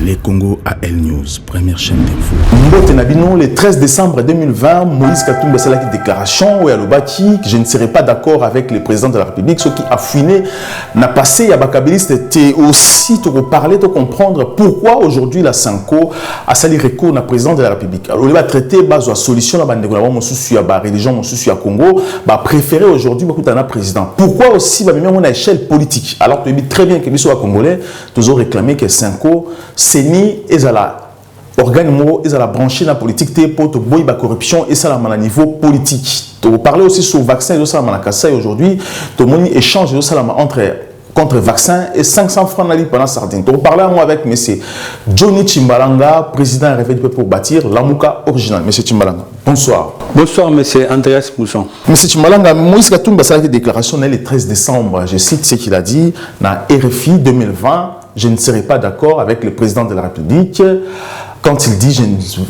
Les Congo AL News, première chaîne d'info. Mbote Nabino, le 13 décembre 2020, Moïse Katumbi a une déclaration où il a dit que je ne serai pas d'accord avec le président de la République. Ce qui a fouiné, n'a passé à Bakabilis, c'était aussi de parler, de comprendre pourquoi aujourd'hui la Sanko a sali recours au président de la République. Alors il va traiter la solution, la religion, la Congo, va préférer aujourd'hui beaucoup d'un président. Pourquoi aussi, même à échelle politique, alors que très bien que les Congolais, nous ont réclamé que Sanko Seni et la organe et la branché la politique pour te boire la corruption et ça à niveau politique. Tu parler aussi sur le vaccin et ça à aujourd'hui, tout le monde échange contre vaccin et 500 francs pendant sardine. Tu parler avec M. Johnny Chimbalanga, président réveillé pour bâtir l'Amouka original. M. Chimbalanga, bonsoir. Bonsoir, M. Andreas Mousson. M. Chimbalanga, Moïse Katumbi a fait déclaration le 13 décembre. Je cite ce qu'il a dit dans RFI 2020. Je ne serai pas d'accord avec le président de la République quand il dit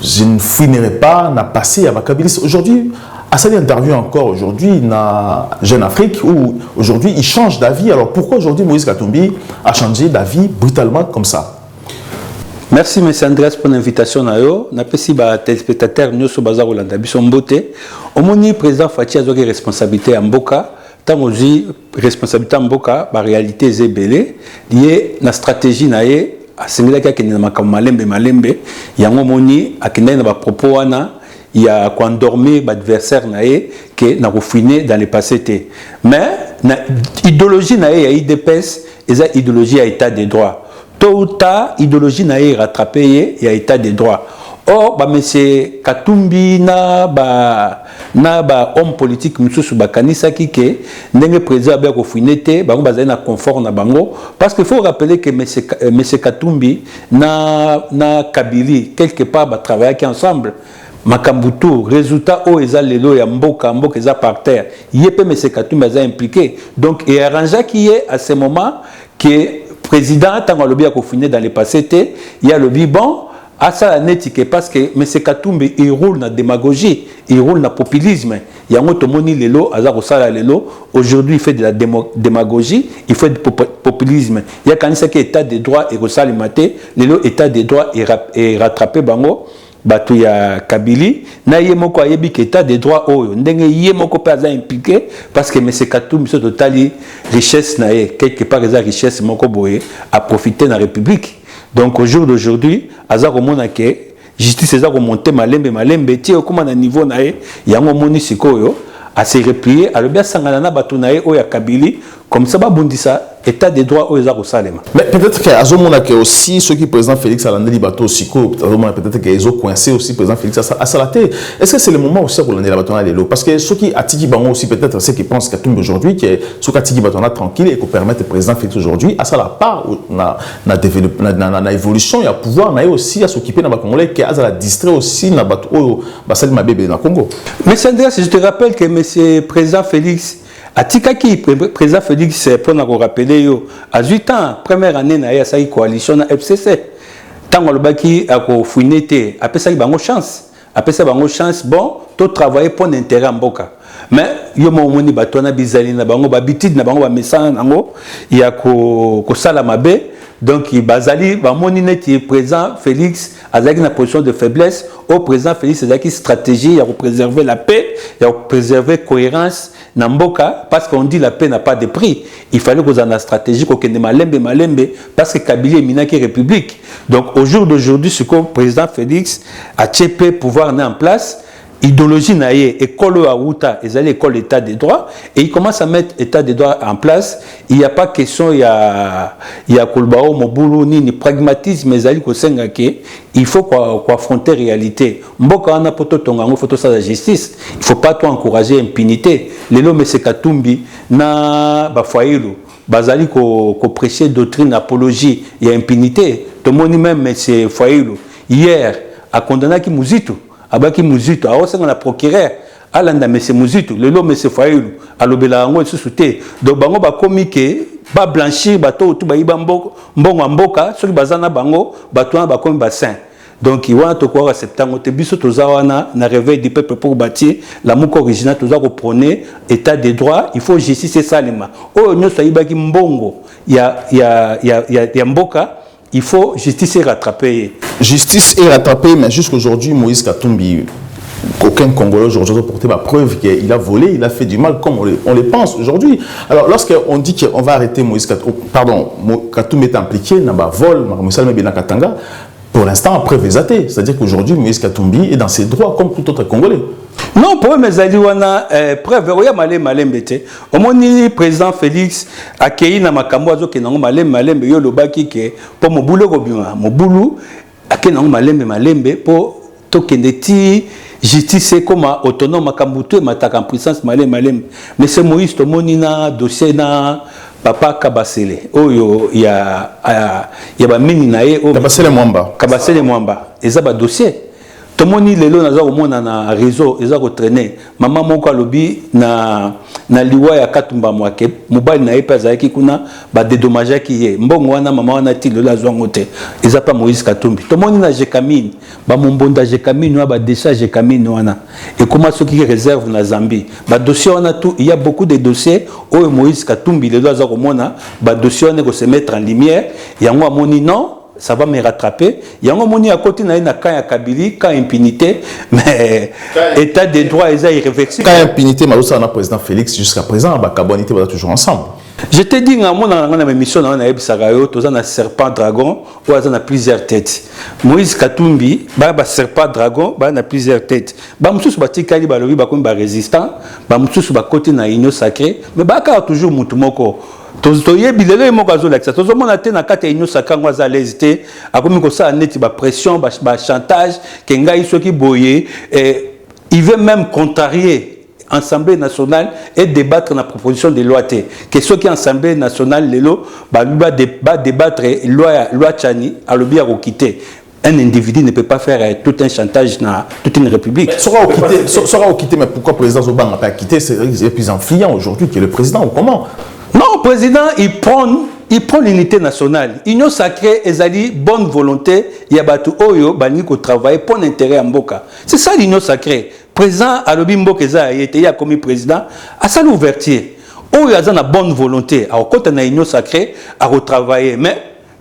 je ne fouinerai pas, n'a passé à Bakabilis. Aujourd'hui, à cette interview encore aujourd'hui dans Jeune Afrique où aujourd'hui il change d'avis. Alors pourquoi aujourd'hui Moïse Katumbi a changé d'avis brutalement comme ça? Merci M. Andreas pour l'invitation. Je suis téléspectateur de Bazar Hollande. Au moment président Fachi a une responsabilité en Boka. Tant aussi responsabilité en Boka, la réalité est belée liée à la stratégie naie à Sénégal qui est dans malembe il y a un moment à qui na propos wana il y a quoi endormir l'adversaire naie qui n'a refouiné dans le passé mais idéologie naie a IDPS et ça idéologie à état de droit tôt ou tard idéologie naie rattrapé il y a état de droit. Or, M. Katumbi na homme politique msusu bakanisa kike ndenge président ba ko finete bango bazali na confort na bango parce qu'il faut rappeler que M. Katumbi na Kabili quelque part ba travailler ensemble makambutu résultat o eza lelo ya mboka eza par terre yepe M. Katumbi a impliqué donc et arrangé qui est à ce moment que président tant lobby a ko finir dans le passé il y a le bon à ça l'éthique parce que M. Katumbi il roule dans démagogie, il roule dans populisme. Il y a un automoni lelo, azarosala lelo. Aujourd'hui il fait de la démagogie, il fait du populisme. Il y a quand même qui état de droit et rosali maté, lelo état de droit et rattrapé bango. Batu ya Kabili na yemoko ayebi que état de droit oyo ndenge yemoko pas impliqué parce que M. Katumbi so totali richesse na quelque part eza richesse moko boye a profiter dans la République. Donc au jour d'aujourd'hui, Azar Omona ke justice Azar remonté malembe ti okoma na niveau nae yango moni sikoyo a se replier a le bien sangana na batu nae o ya Kabili comme ça ba bundisa état de droit au Azar Salema. Mais peut-être que Azomona ke aussi ceux qui président Félix Alandeli bateau siko peut-être que ils ont coincé aussi président Félix à Salaté. Est-ce que c'est le moment aussi pour l'année la bateau na parce que ceux qui atiki bango aussi peut-être ceux qui pensent qu'Atumbi aujourd'hui que ceux qui atiki bateau na tranquille et qu'on permettre président Félix aujourd'hui à ça la part na évolution il y a pouvoir na aussi à s'occuper dans ba congolais qui a la distrait aussi na bateau basali mabebe na Congo. Mais Andreas, je te rappelle que monsieur président Félix Atikaki, président Félix, pour nous rappeler, à 8 ans, première année, il y a une coalition na FCC. Tant que le baki a fouiné, après ça, il y a une chance. Après ça, il y a une chance, bon, tout travailler pour l'intérêt en Boka. Mais, il y a un moment où il y a bizali, il y a un habitude, il y a un message, il y a un salamabe. Donc, il y a un président Félix, a une position de faiblesse. Au président Félix, il y a une stratégie, il y a préserver la paix, il y a préserver la cohérence. Namboka, parce qu'on dit la paix n'a pas de prix. Il fallait qu'on ait une stratégie, qu'on ait malembe, parce que Kabila est Minaki République. Donc, au jour d'aujourd'hui, ce que le président Félix a tchépé pouvoir mettre en place, idéologie naïe, école à Outa, ils allaient école état de droit, et ils commencent à mettre état de droit en place. Il n'y a pas question, il y a Kolbao, Mobulu, ni pragmatisme, ils allaient il faut qu'on affronte la réalité. Mboka ana poto tongango photo ça la justice. Il ne faut pas tout encourager l'impunité. Les lois M. Katumbi na bafoyelo, bazali ko prêcher doctrine apologie, il y a impunité. Tout le monde même M. Foyelo hier a condamné qui Muzitu. Abaki Muzitu, a aussi on a procureur, alanda M. Muzitu, le lot M. Fayulu, a l'obéla ango et sous-souté. Donc bango ba communiquer, ba blanchir, ba tout ba iba mbongo mboka, ceux qui bazana bango, ba tout ba comme bassin. Donc il y a un quoi septembre, te biso tozawana na réveil du peuple pour bâtir la mouko originale toza ko prôner état de droit, il faut justice et salima. Oh nyo sa ibaki mbongo, ya mboka. il faut justice et rattraper. Justice est rattrapée, mais jusqu'aujourd'hui, Moïse Katumbi, aucun Congolais aujourd'hui a porté ma preuve qu'il a volé, il a fait du mal comme on le pense aujourd'hui. Alors, lorsqu'on dit qu'on va arrêter Moïse Katumbi, pardon, Katumbi est impliqué dans le vol, Katanga, pour l'instant, la preuve est zatée. C'est-à-dire qu'aujourd'hui, Moïse Katumbi est dans ses droits comme tout autre Congolais. Non, pour mes amis, on a preuve. Il y a malem bete. Au moins, le président Félix a accueilli na makambo azo ke nango malem yo lobaki ke pour mon boulot robinga, mon boulot accueilli nango malem pour to kendeti justice comme autonome makambutu mataka en puissance malem. Mais c'est Moïse to monina dossier na papa Kabasele. Oyo ya ba mini na ye Kabasele Mwamba. Eza ba dossier. Tout le monde lelo naza komona na réseau eza ko traîner maman moko alobi na liwa ya Katumba mwake mobali na epa zaki kuna ba dédommage ki ye mbongo wana mama wana ti lelo azwango te eza pa Moïse Katumbi tout le monde na Jekamine ba mombonda Jekamine ba décharge Jekamine wana et comment ceux qui réserve na Zambie ba dossier wana tout il y a beaucoup de dossiers où Moïse Katumbi lelo aza komona ba dossier wana ko se mettre en lumière yango amoni non ça va me rattraper. Il y a un moment à côté de la Kabili, quand impunité, mais état de droit est irréversible. Quand impunité, le président Félix jusqu'à présent, la carbonité va toujours ensemble. Je te dis, dans mon émission, on a eu un serpent dragon, où on a plusieurs têtes. Moïse Katumbi, un serpent dragon, on a plusieurs têtes. Bamsous Batikali, Balobi, Bakoum, résistant, Bamsous Bakoti, na Igno sacré, mais Baka toujours Moutumoko. Tozoyebi lelo emokazo lakisa tozomona te na kati ya Union Sacrée ngwa za lésité akomi ko sa neti ba pression ba chantage ke ngai soki boye il veut même contrarier Assemblée nationale et débattre na proposition de loi te que ceux qui Assemblée nationale lelo ba débattre loi Tchani alobi ya quitter. Un individu ne peut pas faire tout un chantage dans toute une république. Sera quitter, mais pourquoi le président Zobang n'a pas quitté? C'est plus influent aujourd'hui que le président ou comment? Non, le président, il prend l'unité nationale. Union sacrée, ezali bonne volonté, il y a batu oyo, bani ko travailler pour l'intérêt en Mboka. C'est ça l'union sacrée. Président Alobi Mboka il a commis président, à ça l'ouverture. Oyo a une bonne volonté, à côté de l'union sacrée, à retravailler. Mais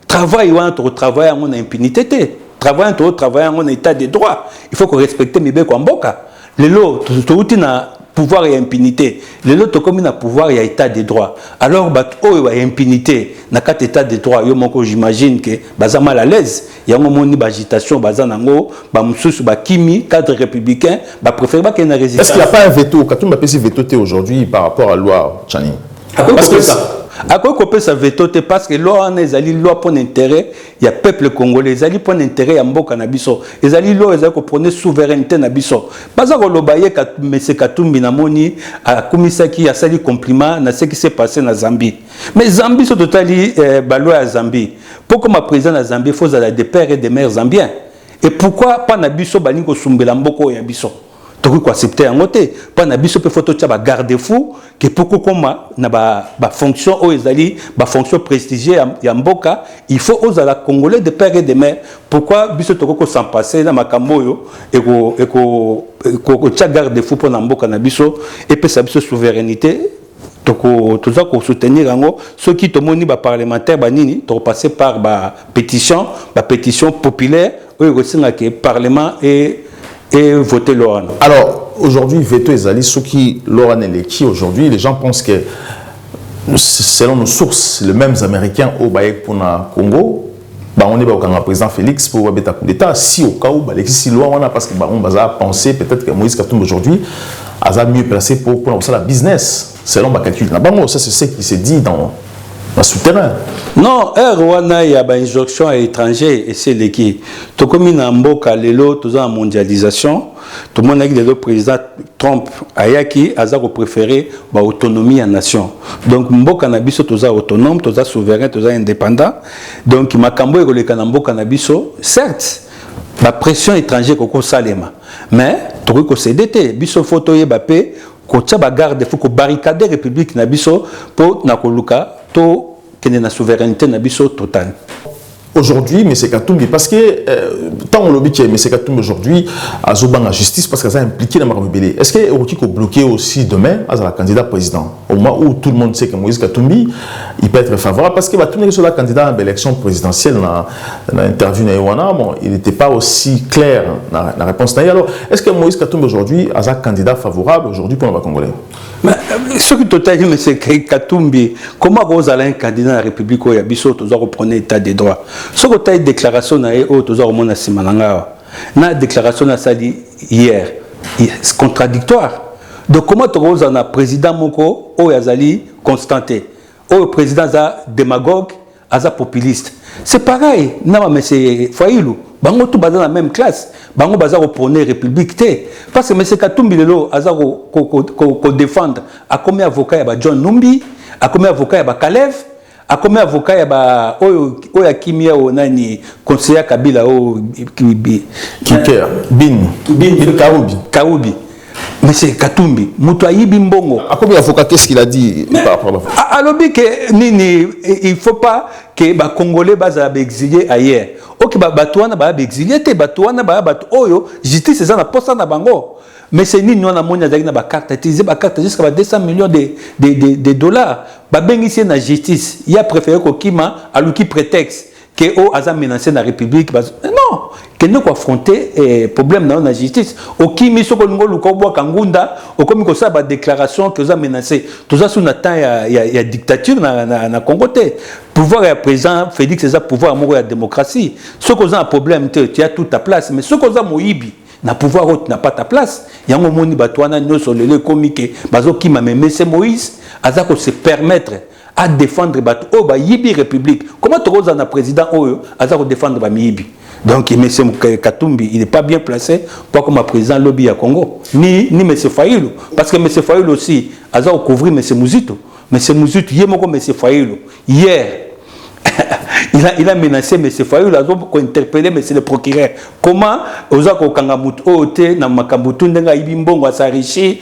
travail ou entre travailler en impunité. Travailler en état de droit. Il faut qu'on respecte mes béco en Mboka. Les lots, tout na pouvoir et impunité. Les autres comme un pouvoir et état de droit. Alors, il y a impunité. Dans quatre états de droit, j'imagine que baza mal à l'aise. Il y a une agitation, baza nango, bamsous, kimi, cadre républicain, préfère pas qu'il y ait une résistance. Est-ce qu'il n'y a pas un veto? Quand on a veto aujourd'hui par rapport à la loi Tchani? Parce que ça. À quoi qu'on peut sa veto parce que loi on est loi pour l'intérêt il y a peuple congolais ils pour l'intérêt à Mboka na biso ils loi ils ko prendre souveraineté na biso baza ko lobaye ka monsieur Katumbi na moni a komisa ki a sali compliment na ce qui s'est passé na Zambie mais Zambie so totali loi à Zambie pourquoi ma président na Zambie faut aller des pères et des mères zambiens et pourquoi pas na biso bani ko sumbela Mboko ya biso donc quoi accepter en côté pas na biso pe photo tcha ba garde-fou que pourquoi comme na ba fonction o ezali ba fonction prestigieuse ya Mboka il faut aux ala congolais de père et de mère pourquoi biso toko s'en passer na makambo yo et ko tcha garde-fou pour na Mboka na biso et pe sa biso souveraineté toko tout ça ko soutenir ngo ceux qui tomoni ba parlementaire ba nini to passer par ba pétition populaire o resinga que parlement et voter Laurent. Alors, aujourd'hui, veto Ezali, ceux qui Laurent est qui aujourd'hui, les gens pensent que, selon nos sources, les mêmes Américains au Bayek pour le Congo, on est au président Félix pour le coup d'État. Si au cas où, si Laurent a parce que on va penser peut-être que Moïse Katumbi aujourd'hui a mieux placé pour la business, selon ma calcul. Ça, c'est ce qui s'est dit dans souterrain. Non, Rwanda, il y a une injonction à l'étranger et c'est l'équipe. Tout comme il y a Mboka, lelo, tout ça en mondialisation, tout le monde a dit que le président Trump Ayaki a préféré l'autonomie en nation. Donc Mboka Nabiso, tout ça autonome, tout ça souverain, tout ça indépendant. Donc Makambo et le Mboka Nabiso, certes, la pression étrangère koko salema. Mais tout que c'est d'été, biso photo yebapé, ko tcha bagarde, faut ko barricader République Nabiso pour nakoluka to que la souveraineté n'a biso totale. aujourd'hui, M. Katumbi, parce que tant on lobby que M. Katumbi aujourd'hui a Zoban la justice parce que ça a impliqué dans la rebelle. Est-ce qu'il faut bloquer aussi demain à la candidat président au moment où tout le monde sait que Moïse Katumbi il peut être favorable parce que tout le monde sur la candidat à l'élection présidentielle dans l'interview bon, il n'était pas aussi clair dans la réponse. Alors, est-ce que Moïse Katumbi aujourd'hui a un candidat favorable aujourd'hui pour le Congolais? Ce que tu as dit, M. Katumbi, comment vous allez un candidat à la République où il y a biso, tu dois reprendre l'état des droits. Ce que tu as une déclaration, tu dois remonter à Simananga. La déclaration a dit hier, c'est contradictoire. Donc comment tu as un président Moko, où il y a constanté, où le président est démagogue, est populiste. C'est pareil, non, mais c'est Faïlou. Bango tout dans la même classe. Bango baza au prôner République té. Parce que M. Katumbi lelo aza ko défendre. A combien avocat ya John Numbi, a combien avocat ya Kalev, a combien avocat ya oya kimia o nani conseiller Kabila o Kiker bin Karoubi. M. Katumbi, Moutouaïbi Mbongo. À combien d'avocats, qu'est-ce qu'il a dit par rapport à alors, il ne faut pas que les Congolais soient exilés ailleurs. Ok, Batouana va exilé, Batouana va Oyo, justice c'est ça, poste na bango. Mais c'est ni nous on a monnaie avec na carte, utiliser ma carte jusqu'à 200 millions de dollars. Ba ici na justice, il a préféré que Kima à l'outil prétexte que o a menacé la République. Non, que nous affronter problème dans la justice. Au Kimi soko ngolo ko boa kangunda, au comme ko ça ba déclaration que vous a menacé. Tout ça sous na temps il y a dictature na Congo té. Pouvoir est présent, Félix c'est ça pouvoir amour la démocratie. Ce qu'on a un problème tu as toute ta place, mais ce qu'on a moyibi na pouvoir autre n'a pas ta place. Yango moni batwana nyoso lele komike bazo ki ma même c'est Moïse azako se permettre à défendre bato ba yibi république. Comment tu oses un président oyo azako défendre ba miyibi. Donc M. Katumbi il n'est pas bien placé pour comme président lobby à Congo ni M. Faïlou parce que M. Faïlou aussi azako couvrir M. Mouzito. M. Mouzito yemoko M. Faïlou hier il a menacé M. Fayoul, il a interpellé M. le procureur. Comment Ozako Kangamut Ote, Namakambutu, Nenga Ibimbongo, s'enrichir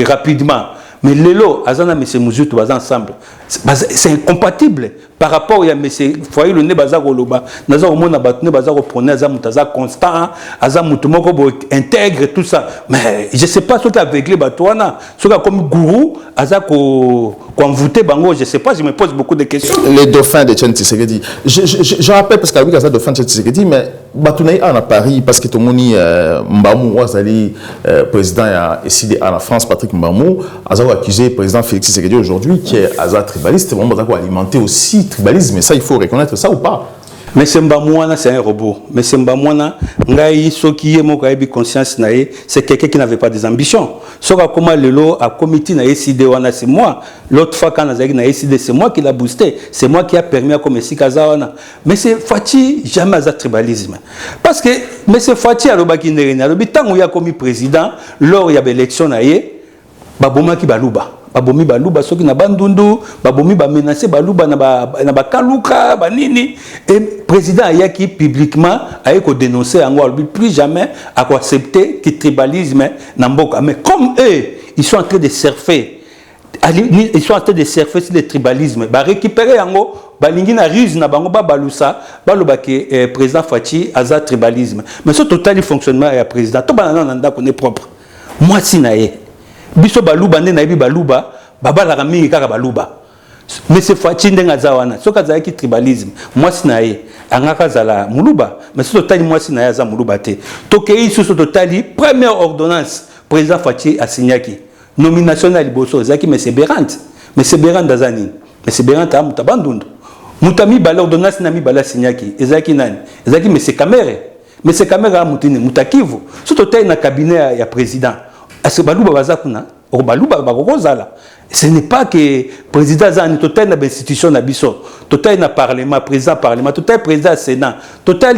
rapidement. Mais Lelo, Azana, M. Mouzoutou, ensemble. C'est incompatible par rapport à M. Fayoul, ne Bazaro Loba, Nazar Mona Batne, Bazaro Pone, Azamutaza constant, Azamutumoko intègre tout ça. Mais je ne sais pas ce qu'il a avec les Batouana, ce qu'il a comme gourou, Azako. Envoûté Bango, je ne sais pas, je me pose beaucoup de questions. Les dauphins de Tchène Tshisekedi. Je rappelle parce qu'il y a des dauphins de Tchène Tshisekedi, mais Batounaï à Paris, parce que tout le monde, Mbamou, Ouazali, président ici en France, Patrick Mbamou, a accusé le président Félix Tshisekedi aujourd'hui qui est tribaliste. On va alimenter aussi le tribalisme, mais ça, il faut reconnaître ça ou pas? Mais c'est Mbamouana, c'est un robot. Mais c'est Mbamouana, conscience, c'est quelqu'un qui n'avait pas des ambitions. Ce comment le lot a comité na décidé, c'est moi. L'autre fois, quand on a décidé, c'est moi qui l'a boosté. C'est moi qui a permis à commencer Kazawana. Mais c'est Fati, jamais à tribalisme. Parce que, mais c'est Fati à l'obaki nerena. Tant où il y a commis président, lors il y a l'élection, Baboma qui balouba. Babomi baluba soki na bandundu babomi ba menacer baluba na ba kaluka banini et président ayaki publiquement ayeko dénoncer ango plus jamais à accepter que tribalisme na mboka. Mais comme eux ils sont en train de surfer sur le tribalisme ba récupérer ango balingi na ruse na bango ba balusa baloba ke président Fachi aza tribalisme. Mais ce total fonctionnement ya président to banana nanda connaît propre moi sinaye biso baluba nde na yebi baluba babalaka mingi kaka baluba mais c'est Fachi ndenga zawana soka zaki tribalisme mwasi na ye angaka zala muluba mais ce totali mwasi na ye za muluba te tokei suso totali première ordonnance président Fachi a signaki nomination na liboso zaki mais c'est Berant dazani mais c'est Berant a mutabandundu mutami bala ordonnance na mi bala signaki ezaki nani ezaki mais c'est caméra mutini mutakivu so totali na cabinet ya président. Ce n'est pas que le président a une totale institution na biso, total na parlement, président parlement, total président sénat, total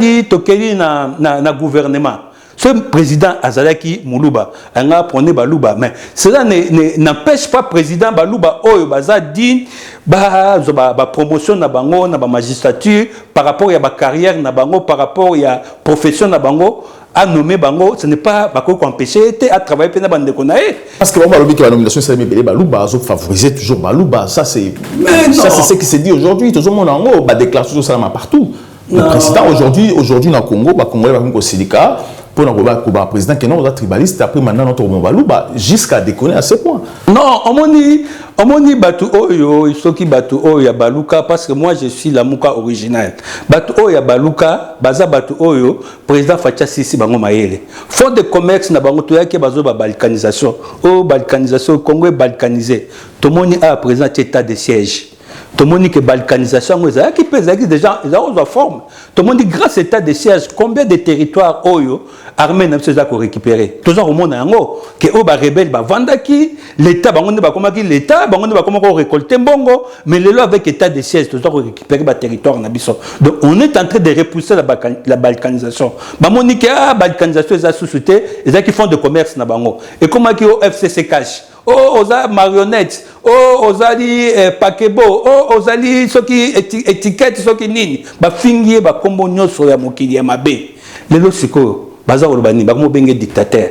na gouvernement. Ce président Azalaki Moulouba, on a prôné Balouba, mais cela n'empêche pas président Balouba Oyo Baza dit promotion na bango na ba magistrature par rapport à ba carrière na bango par rapport à profession na bango à nommer bango, ce n'est pas empêcher à travailler pendant bande konae. Parce que vraiment le la nomination c'est mais Balouba a favorisé toujours Balouba, ça c'est ce qui se dit aujourd'hui, tout le monde en haut bah déclare toujours ça partout. Le président aujourd'hui dans Congo, bah Congolais va syndicat pour le président qui est tribaliste après maintenant notre Balouba jusqu'à déconner à ce point. Non, on m'a batu oyo, isoki batu oyo ya baluka parce que moi je suis la muka original. Batu oyo ya baluka, baza batu oyo, président Fatia Sisi bango maele. Fonds de commerce na bango to yake bazo ba balkanisation. Oh balkanisation, Congo est balkanisé. Tout le monde a président état de siège. Tout le monde dit que la balkanisation, qui pèse déjà, ils ont une forme. Tout le monde dit grâce à l'état de siège, combien de territoires armés n'ont pas récupéré. Tout le monde a dit que les rebelles vendaki, l'État, l'État, récolter bongo, mais les lois avec l'état de siège, tout le monde récupérer le territoire. Donc on est en train de repousser la balkanisation. On dit que la balkanisation est sous-souté, ils font de commerce. Et comment le FCC cache? Oh, oza marionnette, oh, ozali pakebo, oh, ozali soki étiquette soki nini, ba fingier ba kombo nyoso ya mokili ya mabe. Lelo siko, baza olobani, ba kombo benge dictateur.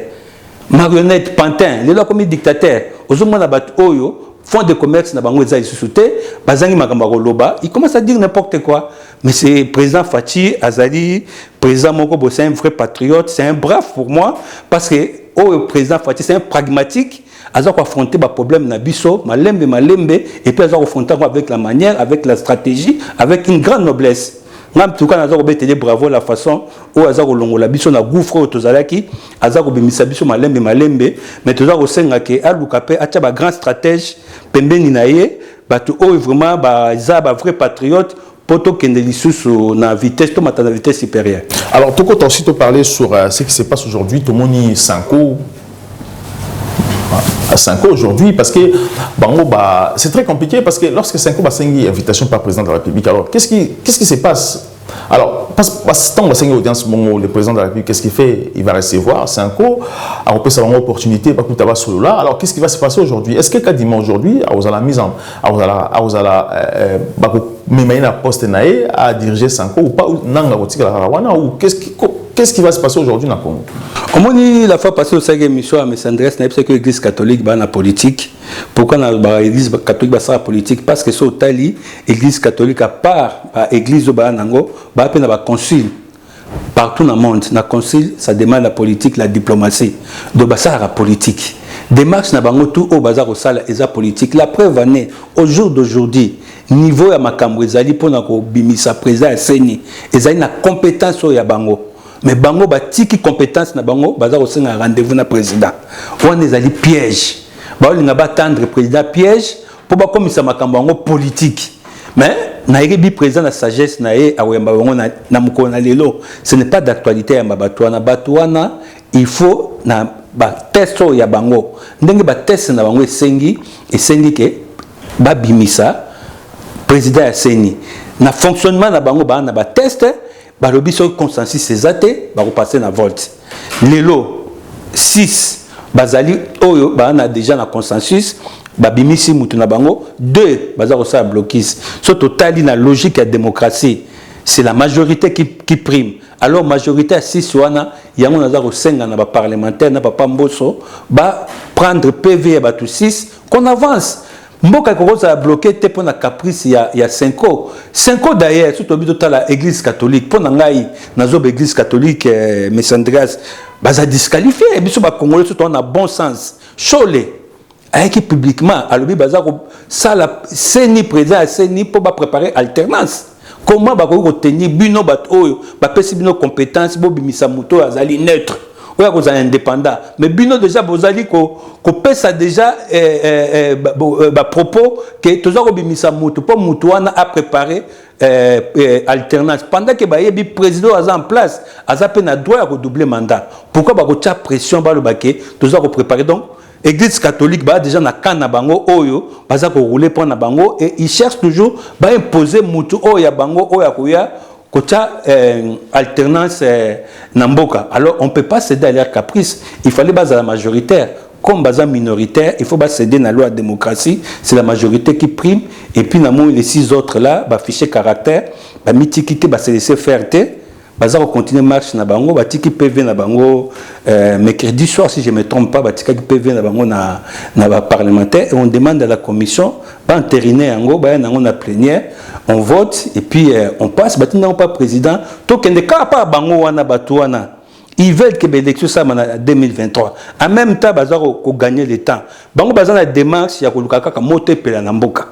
Marionnette pantin, lelo comme dictateur, ozomona bat oyo, fonds de commerce na bango eza isusute, bazangi makamba koloba, il commence à dire n'importe quoi. Mais c'est président Fachi Azali, président Moko, c'est un vrai patriote, c'est un brave pour moi parce que oh, président Fachi c'est un pragmatique. Ils ont affronté les problèmes nabiso, malembe, et puis ils ont affronté avec la manière, avec la stratégie, avec une grande noblesse. En tout cas, ils ont obtenu bravo la façon où ils ont longo la biso na gouffre au tozalaki, ils ont obtenu biso malembe, mais ils ont aussi que Alukape a un grand stratège, pembeni naie, batu o vraiment ils ont un vrai patriote. Poto Kendelissus na vitesse, tout matin na vitesse supérieure. Alors, tu as aussi parlé sur ce qui se passe aujourd'hui, tout le monde y Sanko. À 5 ans aujourd'hui, parce que c'est très compliqué, parce que lorsque 5 ans a une invitation par le président de la République, alors qu'est-ce qui se passe? Alors, parce que tant que audience, le président de la République, qu'est-ce qu'il fait? Il va recevoir 5 ans, on peut avoir une opportunité, pas tout solo là. Alors, qu'est-ce qui va se passer aujourd'hui? Est-ce que quasiment aujourd'hui, à la mise en, à poste à diriger 5 ans ou pas, ou qu'est-ce qui va se passer aujourd'hui dans le Congo? La fois passée au 5e émission à Messandres, c'est que l'Église catholique est la politique. Pourquoi l'Église catholique est la politique? Parce que c'est l'Église catholique, à part l'Église de Banango, il y a un concile. Partout dans le monde, le concile, ça demande la politique, la diplomatie. Donc, ça la politique. Démarche na bango tout au bazar au sala et la politique. La preuve année, au jour d'aujourd'hui, niveau ya makambo ezali pour na ko bimisa président seni, ezali na compétence au ya bango. Mais bango batiki compétence na bango bazar au senga rendez-vous na président. On ezali piège. Ba linga ba tendre président piège pour ba komisa makambo bango politique. Mais na yebi président la sagesse na ye awemba bango na mukona lelo, ce n'est pas d'actualité ya mabatuana batuana, il faut na ba testo ya bango ndenge ba test na bango esengi ke ba bimisa président ya seni na fonctionnement na bango ba na ba test ba lobi so consensus ezate ba repasser na vote lelo 6 bazali oyo ba na déjà na consensus ba bimisi mutu na bango 2 baza ko sa blocus so totali na logique ya démocratie. C'est la majorité qui prime. Alors, majorité à 6 wana, il y a un senga na parlementaire na papa Mboso, ba prendre PV à tout 6 qu'on avance. Mboka ko a bloqué te pour na caprice il y a 5 ans. 5 ans d'ailleurs, surtout à l'église catholique pour ngai na zo église catholique Messandras baza disqualifié et biso ba congolais surtout on a bon sens. Cholé avec publiquement à l'obi baza ça la seni président seni pour préparer alternance. Comment va retenir bino bat oyo ba pesi bino compétence bo bimisa moto azali neutre ou ya kozala indépendant mais bino déjà bozali ko pesa déjà ba propos que toza ko bimisa moto pour moto wana a préparer alternance pendant que ba yebi président aza en place aza pe na droit ya doubler mandat pourquoi ba ko tia pression ba lo baké toza ko préparer donc Église catholique ba déjà na kana bango oyo baza ko rouler pour na bango et ils cherchent toujours ba imposer mutu oya bango oya koya kocha alternance na mboka. Alors on peut pas céder à leur caprice, il fallait baser la majoritaire comme baza minoritaire, il faut pas céder à la loi de démocratie, c'est la majorité qui prime et puis na les 6 autres là ba ficher caractère, ba mitikité ba se laisser faire té baza ko continuer marche na bango batiki PV na bango mercredi soir si je me trompe pas batika PV na bango na ba parlementaire et on demande à la commission ba entériner yango ba nango na plénière on vote et puis on passe batina pas président to kende ka pa bango wana batu wana ils veulent que l'élection soit en 2023 en même temps baza ko gagner le temps bango baza na démarche ya ko lukaka ka moto pela na mboka.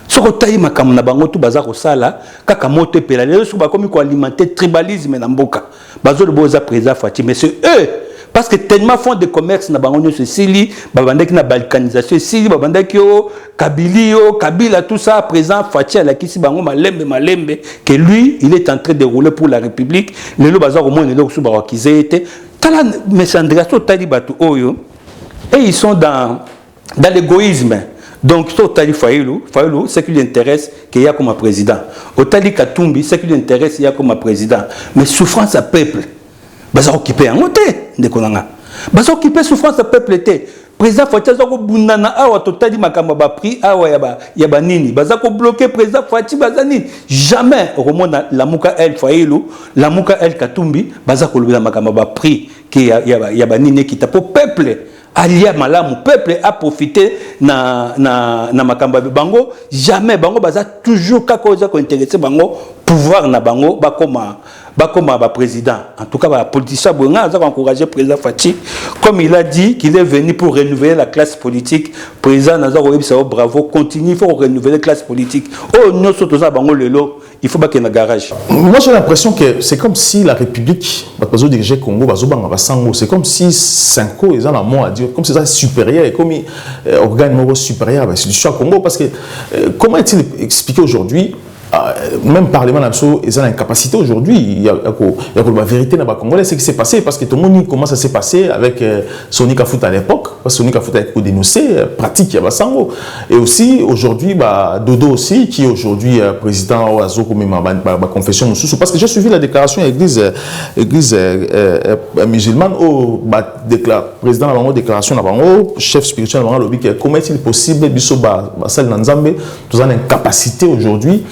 Ce que tu as na bango tu bazar sala kaka moto pela les su ba komi ko alimenter tribalisme na mboka bazo le boza président Fati mais c'est eux parce que tellement font de commerce na bango nyonso sili babandaki na balkanisation sili babandaki o Kabila tout ça président Fati la kisi bango malembe que lui il est en train de rouler pour la République lelo bazar au moins lelo su ba wakizete tala mais Andreaso tali batu oyo et ils sont dans l'égoïsme. Donc, au Tali Fayoulou, ce qui lui intéresse, qu'il y a comme président. Au Tali Katumbi, ce qui lui intéresse, il y a comme président. Mais souffrance à peuple, baza occupé en côté de Konanga. Baza occupé souffrance à peuple était. Président Fati Azako Bunana, awa totali makamba ba prix, awa yaba nini. Baza ko bloqué président Fati bazani. Jamais au monde la muka el Fayoulou, la muka el Katumbi, baza ko lubila makamba ba prix, qui yaba nini qui tape au peuple. Alia malamu peuple a profité na makamba bango jamais bango baza toujours kako za ko intéresser bango pouvoir na bango bakoma ba président en tout cas ba politicien bonga za encourager président Fati comme il a dit qu'il est venu pour renouveler la classe politique président naza ko yebisa bravo continue il faut renouveler la classe politique oh non surtout ça bango lelo il faut pas qu'il y ait un garage. Moi j'ai l'impression que c'est comme si la République bazo diriger Congo bazo banga basango c'est comme si Cinco ils ont la mot à dire comme c'est ça supérieur comme organe supérieur à l'institution Congo parce que comment est-il expliqué aujourd'hui même Parlement national ils ont l'incapacité aujourd'hui il y a la vérité dans le Congolais c'est ce qui s'est passé parce que tout le monde comment ça s'est passé avec Soni Kafuta à l'époque parce que Soni Kafuta a été dénoncé pratique il y a Basango et aussi aujourd'hui Dodo aussi qui est aujourd'hui président Oazo comme ma confession parce que j'ai suivi la déclaration de l'église musulmane au président de la déclaration chef spirituel comment est-il possible biso basal Nanzambe tous en incapacité aujourd'hui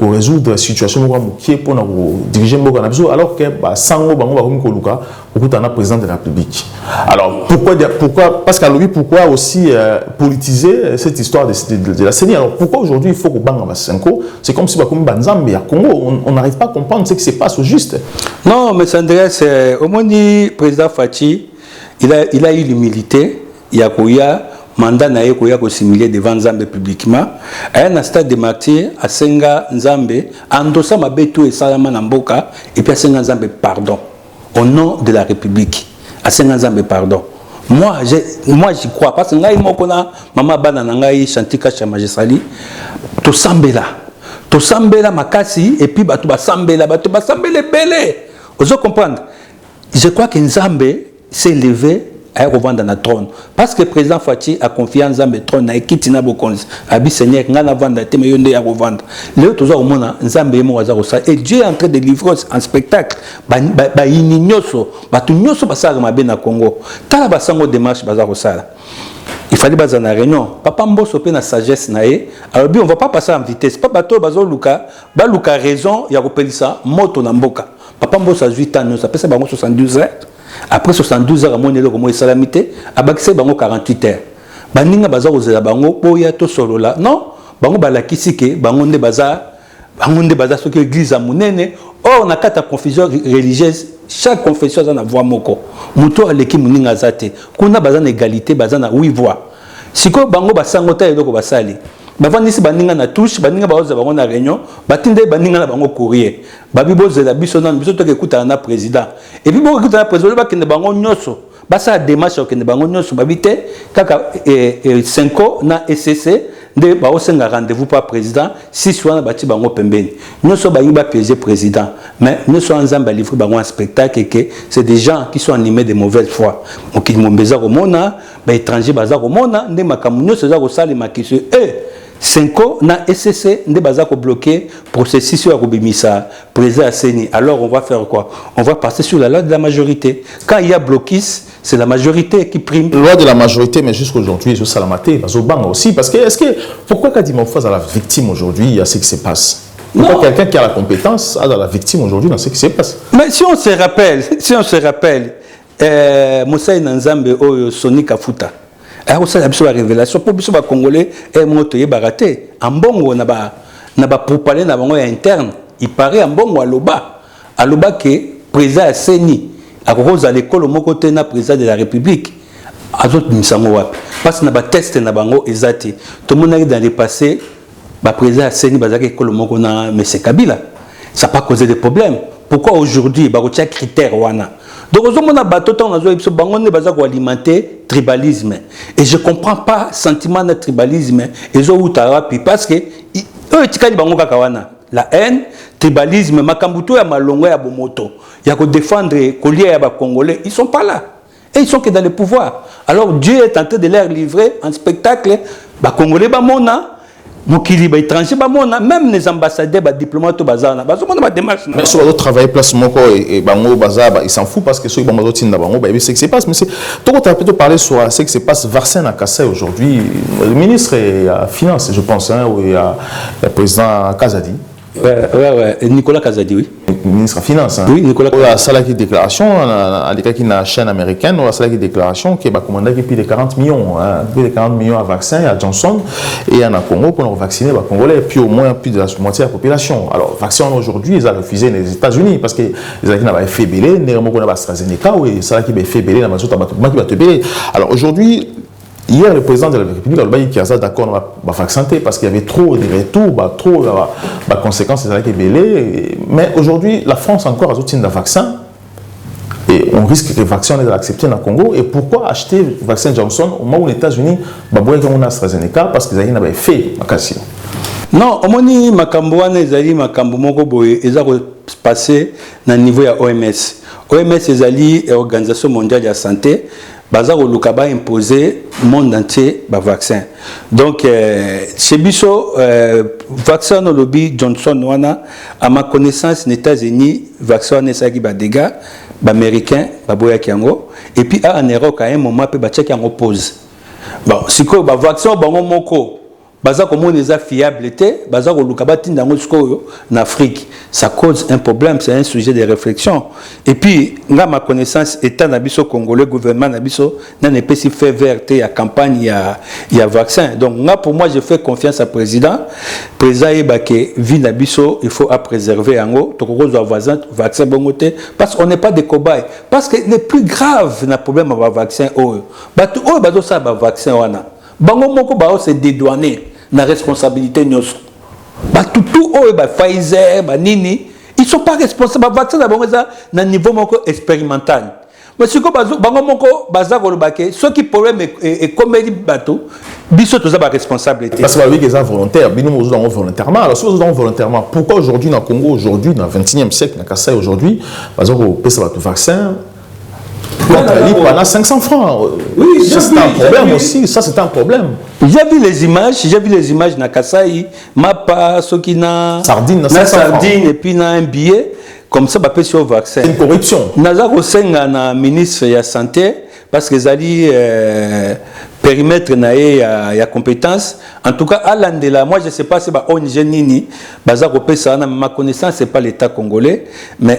pour résoudre la situation qui est pour diriger alors que Sango Bango Bakomi Koluka beaucoup de président de la République. Alors pourquoi parce qu'à lui pourquoi aussi politiser cette histoire de la CENI. Alors pourquoi aujourd'hui il faut que Banga Sango c'est comme si Bakomi Banzambe à Congo on n'arrive pas à comprendre ce qui se passe au juste. Non mais Andreas au moins dit président Fati il a eu l'humilité Yakoya mandat na yeko ya ko simuler devant Nzambe publiquement à un stade de martyr à Senga Nzambe endossa mabeto et salama na mboka et puis à Senga Nzambe pardon au nom de la République à Senga Nzambe pardon moi j'y crois parce que ngai moko na mama bana na ngai chantika cha majesali to sambela makasi et puis batu ba sambela belé vous comprendre je crois que Nzambe s'est levé à revendre dans le trône parce que le président Fati a confiance dans le trône et quitte na bokonzi abi seigneur ngana vendre te me yonde ya revendre le toujours au monde Nzambe mo waza ça et Dieu est en train de livrer un spectacle ba ininyoso batu nyoso basala mabe na Congo tala basango démarche baza sala il fallait baza na réunion papa mboso pe na sagesse na e alors bien on va pas passer en vitesse pas bato bazo luka raison ya kopelisa moto na mboka papa mboso a 8 ans ça pesa bango 72 heures. Après 72 heures, il y a salamité, il y a 48 heures. Baninga baza ozela bango boya to solola. Non, bango balakisi ke bango nde baza so que église a munene. Or na kata confusion religieuse, chaque confession a na voix moko. Muto aleki muninga zate. Kuna baza na égalité, baza na 8 voix. Siko bango basangota eloko basali. Bavandisi baninga na touche baninga baoza bango na réunion batinde baninga na bango courrier babi bozela biso na biso to ke kuta na président et puis bo kuta na président ba kende bango nyoso basa démarche kende bango nyoso babite kaka 5 na SCC de baosenga rendez-vous par président si soit na bati bango pembeni nyoso ba yiba piéger président mais nyoso Nzambe livrer bango un spectacle et que c'est des gens qui sont animés de mauvaise foi ok mombeza ko mona ba étranger baza ko mona nde makamu nyoso za ko salima kiso 5 na SCC nde baza ko bloquer processus ya kobimisa président Seni. Alors on va faire quoi? On va passer sur la loi de la majorité. Quand il y a blocus, c'est la majorité qui prime. Loi de la majorité, mais jusqu'aujourd'hui, je salamaté, bazobanga aussi parce que est-ce que pourquoi quand il m'offre à la victime aujourd'hui, il y a ce qui se passe? Pourquoi quelqu'un qui a la compétence a la victime aujourd'hui dans ce qui se passe? Mais si on se rappelle, Moussa Nanzambe Oyo Sonic Afuta. Alors ça a la révélation pour les Congolais et moto baraté. En bongo na ba pour parler na bango interne. Il paraît en bongo aloba que président Seni à cause à l'école au côté na président de la République. Azot misango wapi. Parce que na ba test na bango ezati. Tout le monde est dans le passé. Ba président Seni bazaki école moko na Monsieur Kabila. Ça n'a pas causé de problème. Pourquoi aujourd'hui ba retia critère wana? Donc, on a alimenter tribalisme. Et je ne comprends pas le sentiment de tribalisme. Parce que la haine, tribalisme, makambuto ya malongo ya bomoto, il y a que défendre les Congolais, ils ne sont pas là. Et ils sont que dans le pouvoir. Alors Dieu est en train de leur livrer un spectacle, les Congolais, Mokili étranger même les ambassadeurs diplomates bazana bazomona démarche mais sur d'autres travailler place moko et bango bazaba ils s'en fout parce que ceux qui bango tinda bango ba c'est que se passe mais c'est tout on peut parler sur ce qui se passe Vaccin à Kassai aujourd'hui le ministre et finance je pense hein ou il y a le président Kazadi ouais Nicolas Kazadi oui ministre des Finances. Oui, Nicolas. La salle qui déclaration, à la chaîne américaine, la salle qui déclaration qui va commander plus de 40 millions, plus de 40 millions à vaccins à Johnson et en Congo pour vacciner les Congolais, puis au moins plus de la moitié de la population. Alors, vaccin aujourd'hui, ils ont refusé les États-Unis parce que les États-Unis n'avaient fait belé, néanmoins qu'on a AstraZeneca, oui, ça qui va fait belé, la majorité qui va te belé. Alors aujourd'hui, hier, le président de la République a dit qu'il y a d'accord à vacciner parce qu'il y avait trop de retours, trop de conséquences qui belé. Mais aujourd'hui, la France encore a soutenu le vaccin et on risque que le vaccin soit accepté dans le Congo. Et pourquoi acheter le vaccin Johnson au moment où les États-Unis ont AstraZeneca parce qu'ils n'avaient fait Makassi? Non, au moment où Makambouane ezali makambo moko boye eza ko passer na niveau ya OMS. OMS ezali Organisation mondiale de la santé. Bazar au Lukaba imposé monde entier ba vaccin. Donc chez Bisso vaccin au lobby Johnson wana à ma connaissance les États-Unis vaccin ne ça qui ba dégâts ba américain ba boya kiango et puis en Europe à un moment pe ba check en pause. Bon siko ba vaccin bango moko baza comme on les a fiabilité baza au Lukaba tindango siko en Afrique. Ça cause un problème, c'est un sujet de réflexion. Et puis, là, ma connaissance, état nabiso congolais, gouvernement nabiso, n'a pas si fait verte à campagne, il y a vaccin. Donc, là, pour moi, je fais confiance au président. Président Ebake, vie nabiso, il faut préserver en haut. Donc, on doit vaccin bon côté, parce qu'on n'est pas des cobayes. Parce que le plus grave, le problème avec le vaccin, ça va vaccin wana. Bango moko bao c'est dédouaner la responsabilité nyoso. Tout Pfizer, Nini, ils ne sont pas responsables. Les vaccins à un niveau expérimental. Mais ce que ceux qui pourraient me commettre bateau, ils sont responsabilités. Parce que c'est volontaire, nous sommes volontairement. Alors, si nous sommes volontairement, pourquoi aujourd'hui dans le Congo, aujourd'hui, dans le 21e siècle, dans le Kassai aujourd'hui, parce qu'on peut savoir tout vaccin, pendant 500 francs. Oui, ça c'est un problème aussi. Ça c'est un problème. J'ai vu les images dans Kassai, Mapa, Sokina, sardine, et puis dans un billet, comme ça, on sur le vaccin. C'est une corruption. Naza Kosenga na ministre de la Santé, parce que Zali périmètre il y a compétence. En tout cas, à l'Andela, moi je ne sais pas si ONG Nini, ma connaissance, ce n'est pas l'État congolais, mais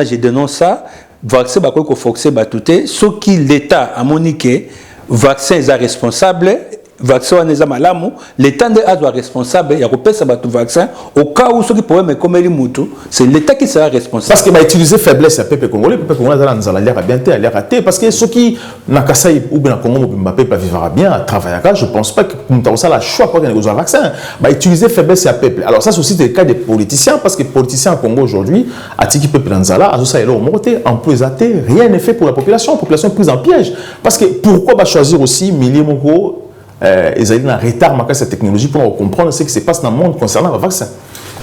j'ai dénoncé ça. Vaccin ba ko foxé ba touté ce qui l'état a moniqué vaccin est responsable vaccin est malamu l'état doit responsable il y a ko pesa ba tout vaccin au cas où ceux qui pourraient me comme les mutu c'est l'état qui sera responsable parce que va utiliser faiblesse à peuple congolais dans la l'air bien aller rater parce que ceux qui na Kassai ou bien Congo Mbappé pas vivra bien travailler là je pense pas que nous ça la choix pour gagner un vaccin va utiliser faiblesse à peuple alors ça c'est aussi le cas des politiciens parce que les politiciens au Congo aujourd'hui à tiki peuple dans ça à ça est là au monté en plus rien n'est fait pour la population est prise en piège parce que pourquoi va choisir aussi milliers moko ils ont un retard dans cette technologie pour comprendre ce qui se passe dans le monde concernant le vaccin.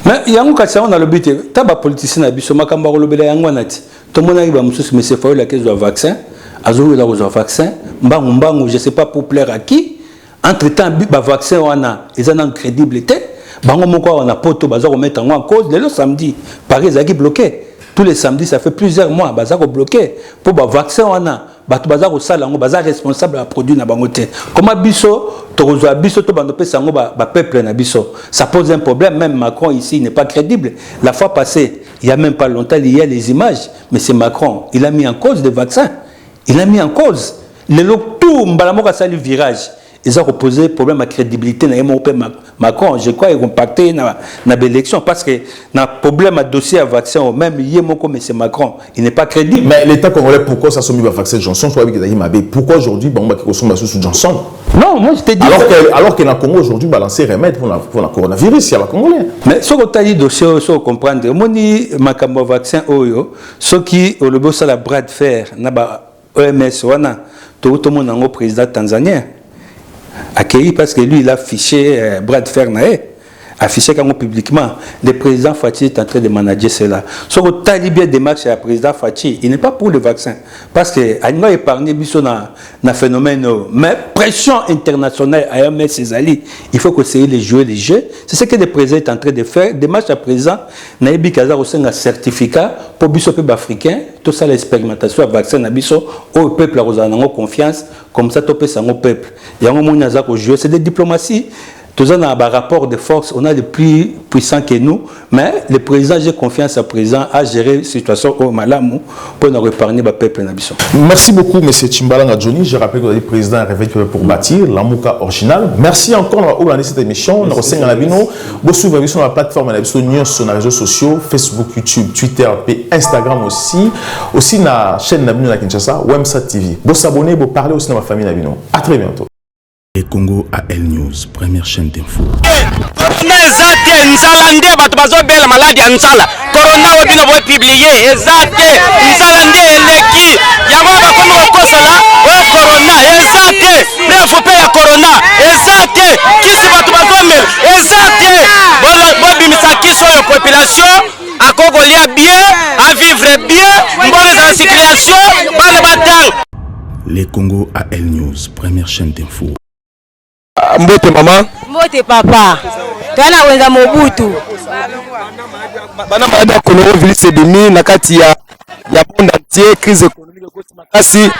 Mais il y a un cas on a le but taba politicien biso makamba ko lobela yango nati to mona ba mususu mais c'est faut la caisse de vaccin azou la vaccin mbangu je sais pas pour plaire à qui entre temps ba vaccin wana ils ont une crédibilité bango moko on a poto baza ko mettre en cause le samedi Paris a bloqué tous les samedis ça fait plusieurs mois baza ko bloqué pour ba vaccin wana bato baza ko sala ngo baza responsable à produit na bango te. Comment biso tokozwa biso to bando pesa ngo ba peuple na biso. Ça pose un problème. Même Macron ici n'est pas crédible. La fois passée, il y a même pas longtemps, il y a les images, mais c'est Macron, il a mis en cause des vaccins. Il a mis en cause le tout mbalamoko a sali virage. Ils ont posé problème à crédibilité na Macron. Je crois qu'ils ont pacté na l'élection parce que na problème à dossier à vaccin même yemoko mais c'est Macron, il n'est pas crédible. Mais l'État congolais pourquoi ça soumis au vaccin Johnson soit avec Daïmabé? Pourquoi aujourd'hui bon qui consomme sous Johnson? Non, moi je te dis alors que na Congo aujourd'hui balancer remède pour la coronavirus, il y a la congolais. Mais ce que tu as dit dossier so comprendre, moni makambo vaccin oyo, ce qui au lobo ça la bras de fer na ba OMS wana tout le monde en président tanzanien accueilli parce que lui il a affiché bras de fer affiché publiquement. Le président Fachi est en train de manager cela. Ce que tu as dit bien démarche à président Fachi, il n'est pas pour le vaccin parce que il a épargné biso na phénomène mais pression internationale à MS Césali, il faut que c'est les jouer les jeux. C'est ce que le président est en train de faire. Démarche à présent naïbi kaza aussi un certificat pour biso peuple africain, tout ça l'expérimentation à vaccin na biso au peuple a confiance comme ça tout peuple au peuple. Il y a un moment où jouer, c'est des diplomaties. Tous on a un rapport de force, on a des plus puissants que nous, mais le président, j'ai confiance au président à gérer la situation au Malamou pour nous épargner le peuple. Merci beaucoup, M. Tchimbalanga Johnny. Je rappelle que vous êtes président Réveil pour bâtir l'Amouka original. Merci encore pour cette émission. Nous sommes sur la plateforme sur les réseaux sociaux, Facebook, YouTube, Twitter, Instagram aussi. Aussi la chaîne Nabino à Kinshasa, Wemsa TV. Vous s'abonnez, vous parlez aussi de ma famille Nabino. À très bientôt. Les Congo AL News, première chaîne d'info. Corona ezate nzala nde bato bazobela maladi ya nzala. Corona obino bo publier ezate nzala nde eleki. Yango bakomi kokosala o corona ezate. Bref pe ya corona ezate. Kisi bato bazomela ezate. Bo bimisa kiso yo population akokolia bien, à vivre bien, mbona za circulation, bana batang. Les Congo AL News, première chaîne d'info. Mbote maman. Mbote papa. Twana wenza Mobutu. Bana malade ya coronavirus ebimi na kati ya monde entier, crise économique koti makasi.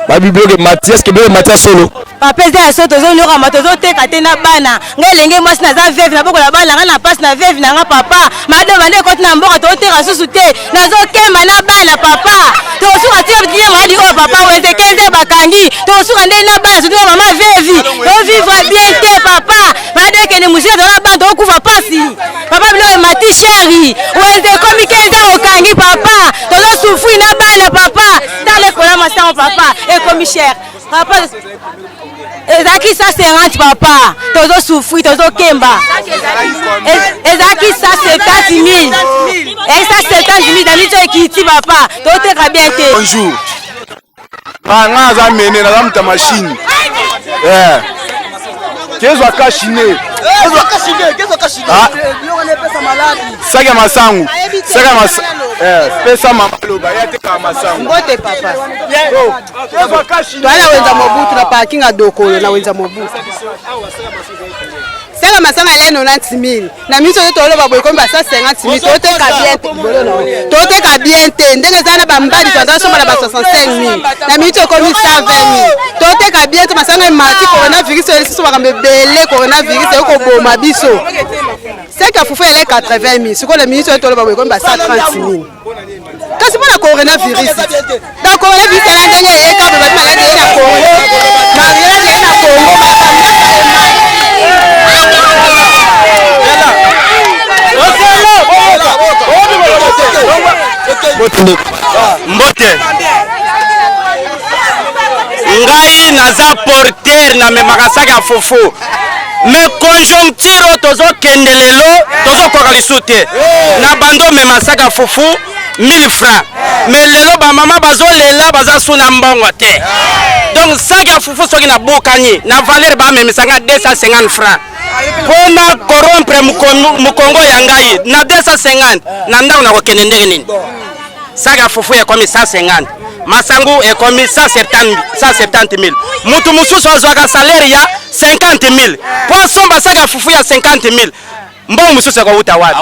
Ba bibliothèque Mathias ke Mathias solo. Papa za soto zo lora matozo teka tena bana. Ngelenge mwasi na za veve na boko la bana na passe na veve na nga papa. Madame bande koti na mboka to teka susu te. Nazo kemba na bana papa. To suka tie bitie mali o papa wenze kenze bakangi. To suka nde na bana sutu mama vevi. To vivre bien te papa. Bande ke ne musika to la bana to kufa pasi. Papa bilo mati chéri. Wenze komi kenze okangi papa. To zo souffrir na bana papa. Tale kola masamo papa. Et comme cher papa ezaki ça 50 papa tozo souffrir tozo kemba ezaki ça 70 000 et ça 70 000 dans l'ito ekiti papa toteka bien te bonjour nga za mene na zamta machine kezo akashine saka masangu pesa mamaloba yate kama masangu ngote papa twala wenza Mobutu na parking adoko na wenza Mobutu saka masanga ele 90 000 na miso to loba boy komba 150 000 toteka bien te ndenge zana bambali tanda soma na ba 65 000 na miso komi 120 000 toteka bien te masanga mati coronavirus eliso bakambe bele coronavirus eko boma biso saka fufu ele 80 000 siko na miso to loba boy komba 130 000 kasi pour la coronavirus donc coronavirus la ndenge eka ba maladi na Congo mariage na Congo Mbote ngai naza porteur na memaka saka fufu mais conjoncture tozo kendelelo tozo koka lisute na bando mema saka fufu 1000 francs mais lelo ba mama bazolela baza suna mbongo te donc saka fufu soki na bokani na valeur ba memisanga 250 francs pona corrompre mukongo ya ngai na 250 na ndako na kokende ndenge nini saka fufu ya komi 150 masangu ya komi 170 000 mutu mususu azwaka salaire ya 50 000 poisson basaka fufu ya 50 000 mbongo mususu kwa uta wapi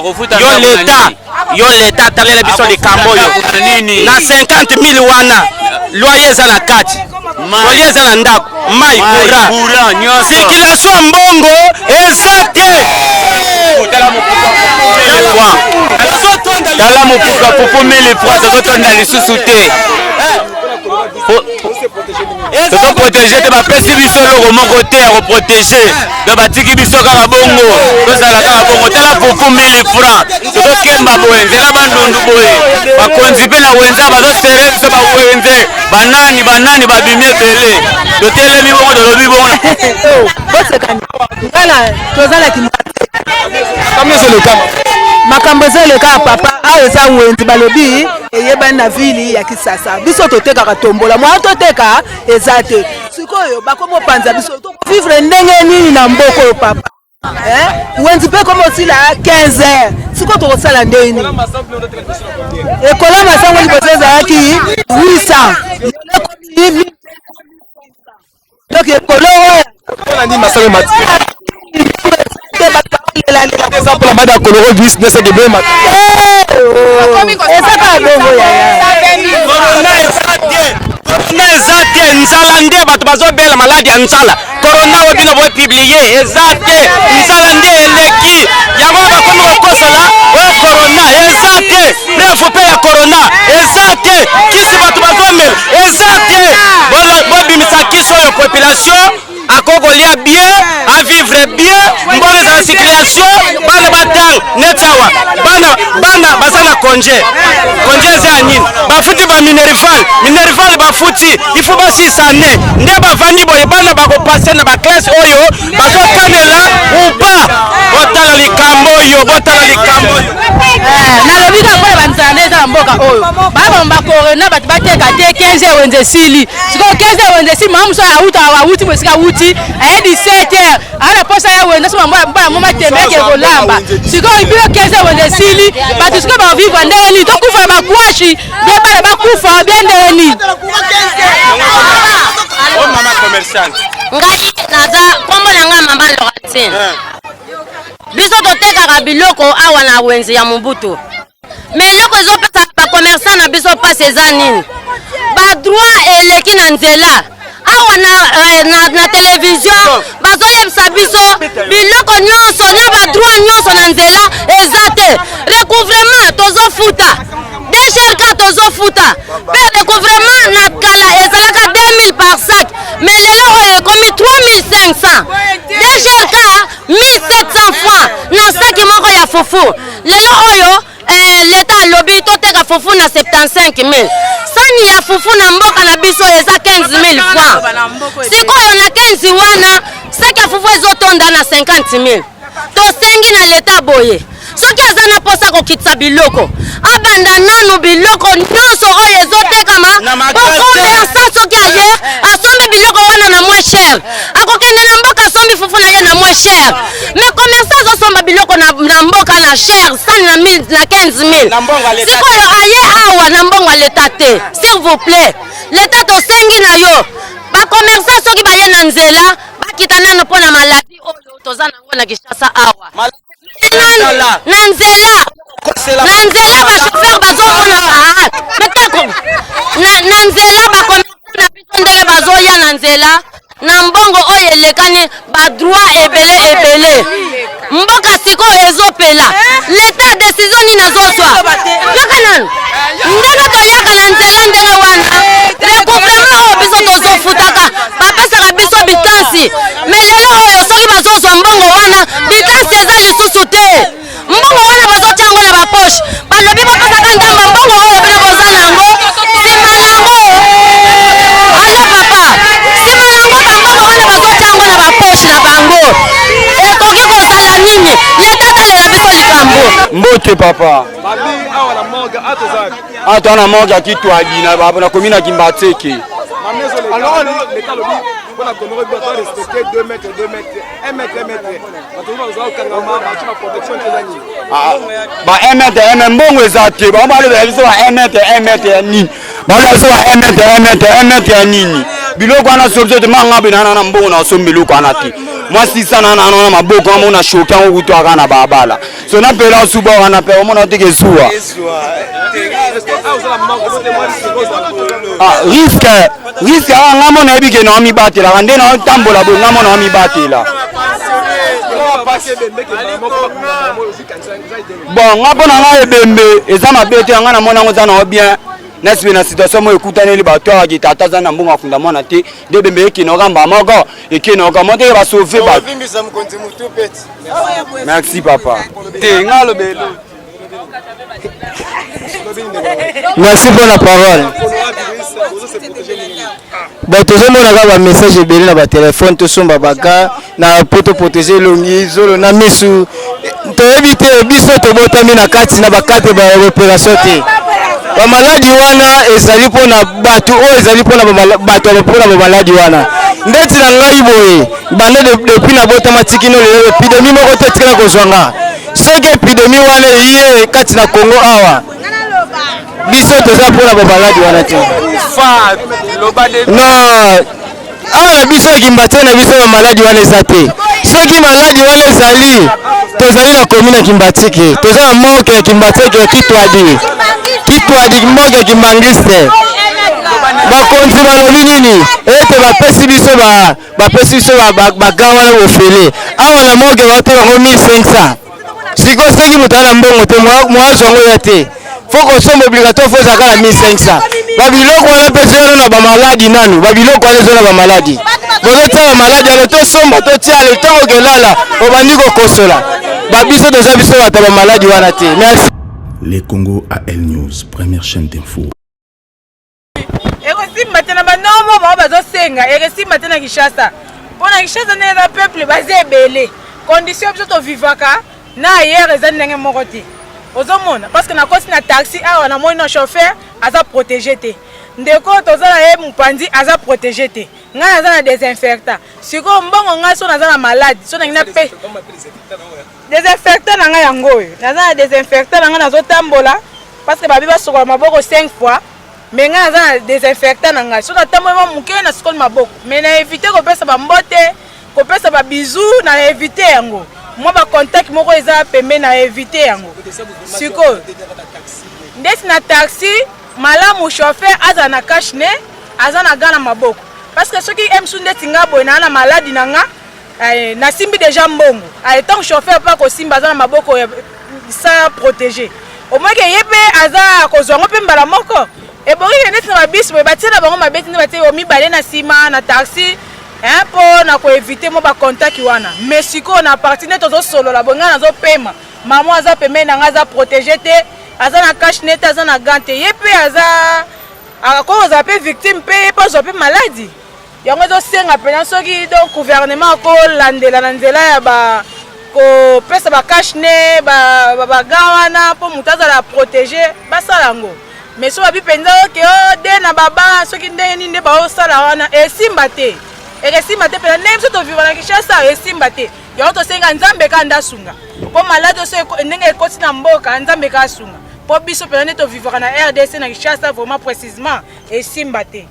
yo leta talela biso likambo yo na 50 000 wana loyer eza na kati, loyer eza na ndako, mai courant, circulation mbongo eza te. Tala mopuka popo 1000 francs tozotonda lisusu te. Tozo protéger te bapesi biso loko moko te ya koprotéger to batiki biso kaka bongo tozala kaka bongo. Tala popo 1000 francs tozokemba boye nzela bandundu boye bakonzi mpe na wenza bazosere biso bawenze banani babimi ebele totelemi bongo tolobi bongo makambo ezoleka papa ayo eza wenzi balobi eyebani na vili ya Kisasa biso totekaka tombola mwa toteka eza te sikoyo bakomopanza biso vivre ndenge nini na mboko oyo papa wenzi mpe komosila 15 heures siko tokosala ndeni ekola masango liboso ezalaki 800 donc ekolo oyo exemple la bada koloro bis nese de bema eza ka bongo eza te nzala nde bato bazobela maladi ya nzala corona oyo bino bopublie eza te nzala nde eleki yango bakomi kokosala oyo corona eza te refu mpe ya corona eza te kisi bato bazomela eza te bobimisa kisi oyo population akokolia bien avivre bien mbongo ezala circulation bana batanga neti awa bana baza na congé eza ya nini bafuti ba minerval bafuti ifo basisa ne nde bavandi boye bana bakopase na baklasse oyo bazokanela upa botala likambo oyo nalobi kaka mpona bandisaka nde eza na mboka oyo babamba corona bato bateka te 15 wenze esili sikoyo 15 wenze esili mama mosu awuti mo esika awuti aye 17 heures ana posa ya wenze so mbala moma tembeke kolamba sikoyo bino 15 wenze esili bato sikoyo bavivre ndeni tokufa bakwashi bie bana bakufa bie ndeni ngai naza kombo na ngai mama Laurentine biso totekaka biloko awa na wenze ya Mobutu mais eloko ezopesa bakomersan na biso mpasi eza nini badroit eleki na nzela awa na televizion bazoyebisa biso biloko nyonso na badroit nyonso na nzela eza te recouvrement tozofuta DGRK tozofuta mpe recouvrement na kala ezalaka 2000 par sac mais lelo oyo ekomi 3500 DGRK 1700 francs na saki moko ya fufu lelo oyo leta alobi toteka fufu na 75000 sani ya fufu na mboka na biso eza 15000 francs sikoyo na 15 wana saki ya fufu ezotonda na 50000 tosengi na leta boye soki aza na posa kokitisa biloko abanda nanu biloko nyonso oyo ezotekama bokomersa soki ayer asombi biloko wana na moins cher akokende na mboka asombi fufu na ye na moins cher mais komersa azosomba biloko na mboka na cher sani na 15000 sikoyo aye awa na mbongo leta te s'il vous plaît leta tosengi na yo bakomersa soki baye na nzela bakita nano mpo na maladi oyo toza nango na Kinshasa awa na nzela bashofer bazomona metako na nzela bakomersa na biso ndenge bazoya na nzela na mbongo oyo elekani badroit ebele mboka sikoyo ezopela leta décision nini azozwa yoka nanu ndenge toyaka na nzela ndenge wana recouvrement oyo biso tozofutaka bapesaka biso bitansi mais lelo oyo soki bazozwa mbongo wana bitansi eza lisusu te mbongo wana bazotya yango na baposhe balobi bapesaka ndamba mbongo oyo bino boza nango nsima nango alo papa nsima nango bambongo wana bazotya yango na baposhe na bango ekoki kozala nini leta talela biso likambo mbote papa ato ana morgue ya Kitwadi na commune ya Kimbatseke alors l'état lobby pour la communauté doit respecter 2 mètres 1 mètre ba 1 mètre mbongo ezate ba bale biso ba 1 mètre ya nini ba biso ba 1 mètre ya nini biloko ana sobzo te manga binana na mbongo na sombi biloko ana te moi si ça na maboko amona choqué en route aka na babala so na pela suba wana pe omona teke zuwa risque ngamona ebike na mi batela kande na tambola bo ngamona mi batela bon ngapona nga ebembe eza mabete nga na mona ngo za na bien nasibe na situation mo ekutaneli bato aki tata za na mbongo afunda mwana te de bembe ekino kamba moko ekino kamba te ba sauver ba merci papa te ngalo belo merci pour la parole. Bon, tout le monde a un message ebele na ba téléphone to somba baka na poto protéger longi zolo na misu to éviter biso to botami na kati na bakate ba opération te. Ba maladie wana ezali pona batu o ezali pona bato pona ba maladie wana. Ndeti na ngai boye bande depuis na botama tikino le épidémie moko te tika ko zwanga. Soki épidémie wana yé kati na Congo awa. Biso toza pona ba maladie wana te. Non, awa biso Kimbate na biso ba maladie wana ezate. Soki maladie wana ezali tozali na commune ya Kimbatike, toza na moke ya Kimbatike Kitwadi moke ya Kimbangiste. Bakonzi balobi nini? Ete bapesi biso bagawa wana ofele. Awa na moke bato bango 1500. Siko soki mutana mbongo te mwazo ngo yate. Foko somme obligatoire faut zakala 1500. Babiloko wana pesi wana na ba maladi nanu. Babiloko wana zona ba maladi. Bozo tsa maladi wana to somba to tia le temps ogelala obandi ko kosola. Babiso deja biso bata ba maladi wana te. Merci. Les Congo AL News, première chaîne d'info. Ekosimba tena banomo ba bazosenga ekosimba tena Kishasa. Pona Kishasa na peuple basé ebele. Condition biso to vivaka na hier ezali ndenge moko te. Ozomona parce que na kosi na taxi awa na moni na chauffeur aza protégé te. Ndeko tozala ye mupandi aza protégé te. Nga aza na désinfectant. Siko mbongo nga so naza na malade. So na ngina pe. Désinfectant na nga yango. Naza na désinfectant na nga nazo tambola parce que babi basokola maboko 5 fois. Mais nga aza na désinfectant na nga. So na tambola muke na sokol maboko. Mais na éviter ko pesa ba mbote, ko pesa ba bisou na éviter yango. Moi ba contact moko eza pembe na éviter yango. Siko. Ndesi na taxi malamu chauffeur aza na cash ne aza na gana maboko. Parce que ceux qui aiment sous ndeti nga boy na maladie na nga na simbi déjà mbongo. Tant chauffeur pas ko simba aza na maboko ça protégé. Au moins que yebe aza ko zongo pe mbala moko. E bori ndeti na bus boy batina bango mabeti ndeti o mibale na sima na taxi. Po na ko éviter mo ba contact wana. Mais siko na partie net to solo la bonga na zo pema. Maman aza pembe na nga za protégé te. Aza na cash net aza na gante. Yepe aza ako za pe victime pe pas zo pe maladie. Yango zo senga pena soki donc gouvernement ko landela na nzela ya ba ko pesa ba cash ne ba gawana po mutaza la protéger ba salango. Mais so abi penza ke o de na baba soki ndenge ninde ba o sala wana esimba te. Esimba te pena nem so to vivre na Kishasa esimba te. Yango to senga nzambe ka ndasunga. Po malade so ndenge ekoti na mboka nzambe ka sunga. Po biso pena to vivre na RDC na Kishasa vraiment précisément esimba te.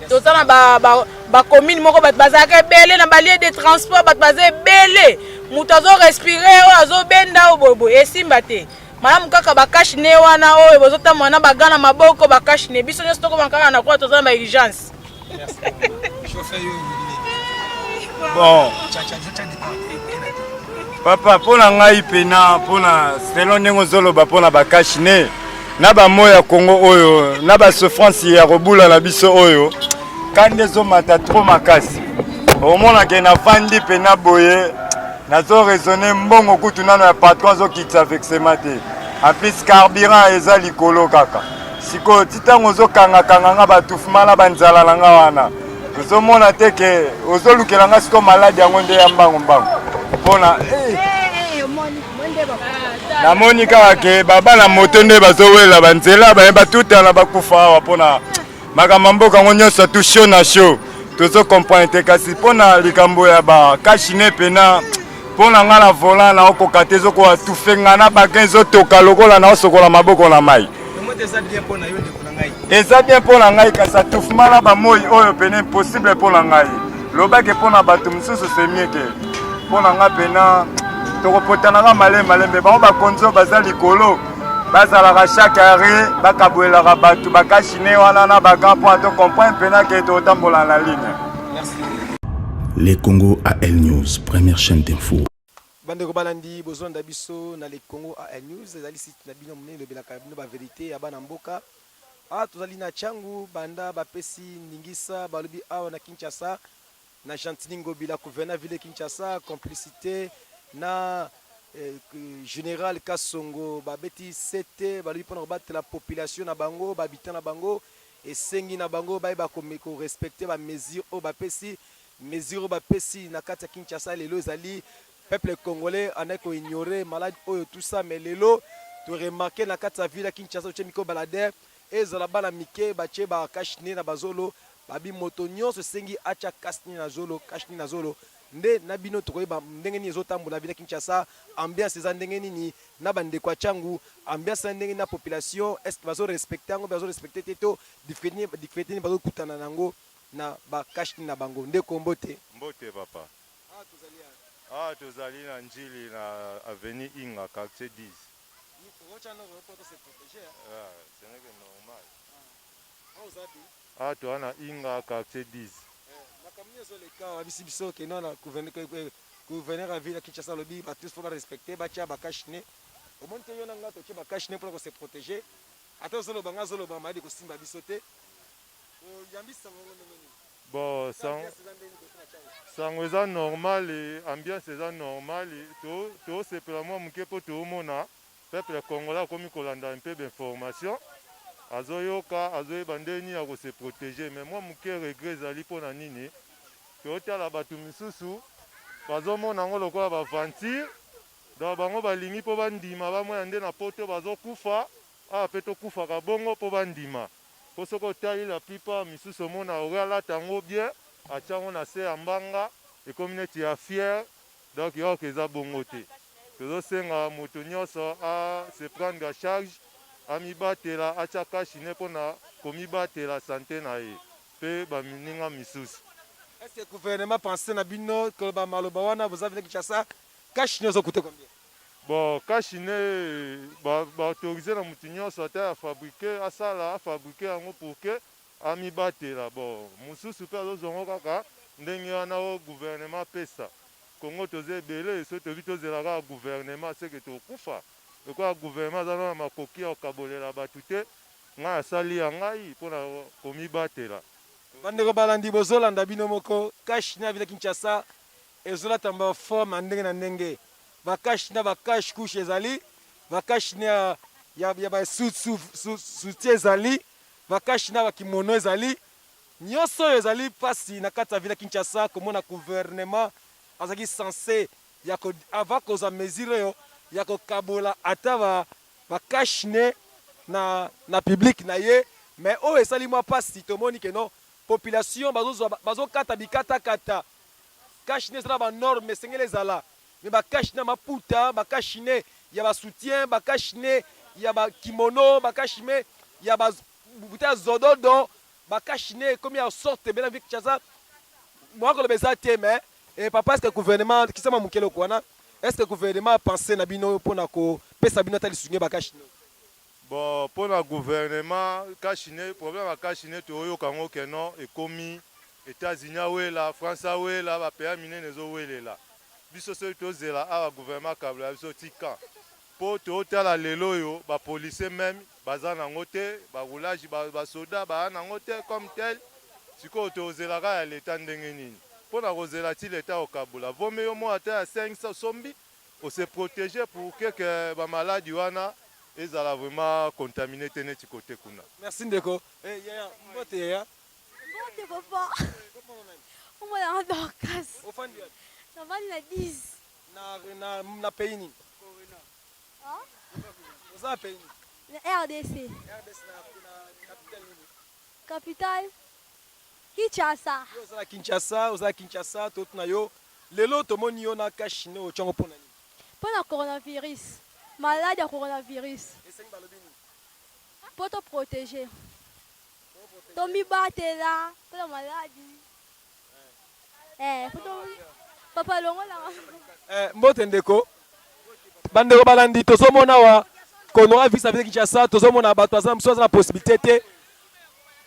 Tozana ba commune moko bat bazaka belé na ba lieu de transport bat bazé belé mutu azo respirer o azo benda o bobo esimba te malamu kaka ba cash ne wana o bozota mwana bagana maboko ba cash ne biso nyoso toko bankaka na kwa tozana ba urgence. Bon papa pona ngai pena pona selon nengo zolo ba pona ba cash ne na ba moya Congo oyo na ba souffrance ya robula na biso oyo kande zo mata trop makasi omona ke na fandi pena boye na zo raisonner mbongo kutu nano ya patron zo kitsa vexement te en plus carburant eza likolo kaka siko titango zo kanga nga batufuma na banzala na nga wana zo mona te ke ozo lukela nga siko maladi yango nde ya mbango pona na moni kaka ke baba na moto nde bazowela banzela bayeba tutala bakufa awa pona makambo mboka ngo nyonso tu show na show tozo comprendre te kasi pona likambo ya ba kashine pena pona nga na volant na okoka te zoko atufenga na bakin zotoka lokola na osokola maboko na mai eza bien pona ngai kasi atufuma na bamoyi oyo pene impossible pona ngai lobaki mpona bato mosusu semieke mpona nga pena tokopotanaka malembe bango bakonzi oyo baza likolo bazalaka chaque arrêt bakabwelaka bato bakashine wana na bagan mpo ato comprendre mpena ke totambola na ligne. Les Congo AL News, première chaîne d'info. Bandeko balandi bozonda biso na les Congo AL News ezali site na bino monene lobelaka bino ba vérité ya bana mboka. Tozali na changu banda bapesi ningisa balobi awa na Kinshasa na Gentili Ngobila gouverneur ville Kinshasa complicité na général Kasongo babeti sete balobi pona battre la population na bango babitant na bango esengi na bango ba ko respecter ba mesure o bapesi mesure bapesi na kati ya Kinshasa lelo ezali peuple congolais en ko ignorer malade oyo tout ça mais lelo to remarquer na kati ya ville ya Kinshasa o miko balader ezala bana mike bache ba kashine na bazolo babi moto nyonso sengi acha kashine na zolo nde na bino tokoyeba ndenge nini ezotambola ville ya Kinshasa ambiance eza ndenge nini na bandeko changu ambiance eza ndenge na population est bazo respecter yango bazo respecter teto diferenti bazo kutana nango na ba kashine na bango nde kombote mbote papa tozali na njili na avenue Inga quartier 10 toana Inga quartier 10 biso ke non gouverneur à ville ya Kinshasa lobi ba tous faut respecter ba tia ba kashine au monde que yona nga to tia ba kashine pour se protéger ata zolo banga zolo ba madi ko simba biso te yambisa ngo ngoni bon sango eza normal ambiance eza normal to sepela mwa muke po toomona peuple congolais akomi kolanda un peu d'information azoyoka azoyeba ndeni ya kose protéger mais mwa muke regret ezali mpona nini tootala bato misusu bazomona yango lokola baventure donc bango balingi mpo bandima bamwena nde na poto bazokufa awa mpe tokufaka bongo mpo bandima mpo soki otali la plupart misusu omona orealata yango bien atia yango na se ya mbanga ekomi neti ya fiere donc yoka eza bongo te tozosenga moto nyonso se prendre a charge amibatela atia kashine mpona komibatela sante na ye mpe bamininga misusu. Est-ce que le gouvernement pense na bino que ba maloba wana vous avez Kinshasa kashine ezokuta combien? Bon kashine baautorize na motu nyonso ata afabrike asala afabrike yango pour ke amibatela bon mosusu mpe azozongo kaka ndenge wana o gouvernement apesa kongo toza ebele so tobi tozelaka gouvernement seke tokufa lokola gouvernement aza na makoki ya kokabolela bato te ngai asali ya ngai mpona komibatela. Bandeko balandi bozolanda bino moko kashine ya ville Kinshasa ezolata ba forme ndenge na ndenge bakashine bakash couche ezali bakashine ya ba soutien ezali bakashine ba kimono ezali nyonso ezali pasi na kati ya ville Kinshasa komona gouvernement azaki censé ya ko avant koza mesure yo ya ko kabola ata bakashine na public na ye mais o esali mwa pasi tomoni ke non population bazokata bikatakata kashine ezala banorme esengeli ezala me bakashine maputa bakashine ya basoutien bakashine ya bakimono bakashine ya buta zododo bakashine ekomi ya sorte bena vi Kinshasa mwakoloba eza te mais papa est-ce que gouvernement kisama mokele okwana est-ce que gouvernement pense na bino mpona kopesa bino ata lisungi bakashine? Bon, pour le gouvernement, le problème à Kachine, c'est que non, les États-Unis, la France, les pays minés, les là. Biso so tozela a gouvernement kabla biso tika. Po to tala lelo yo, ba police même, bazana ngote, ba roulage, ba soda, ba na ngote comme tel. Siko tozela ka l'état ndenge nini. Po na rozela ti l'état au Kabula. Vome yo mo ata 500 sombi, on se protéger pour que ba maladie wana ezala vraiment contaminé tene ti côté kuna. Merci ndeko. Yaya, mbote yaya. Mbote papa. On va dans casse. Au fond du ça va la 10. Na pays ni. Hein? Vous avez pays ni? La RDC. RDC na capitale ni. Capitale Kinshasa. Vous avez Kinshasa, tout na yo. Lelo tomoni yo na kashine o tchongo pona ni. Pona coronavirus. Malade à coronavirus. Pour te protéger. Tombi batte là, pour la maladie. Papa longo la. Mbote ndeko. Bandeko balandi tozomona wa konora visa visa Kinshasa tozomona bato aza msoza na possibilité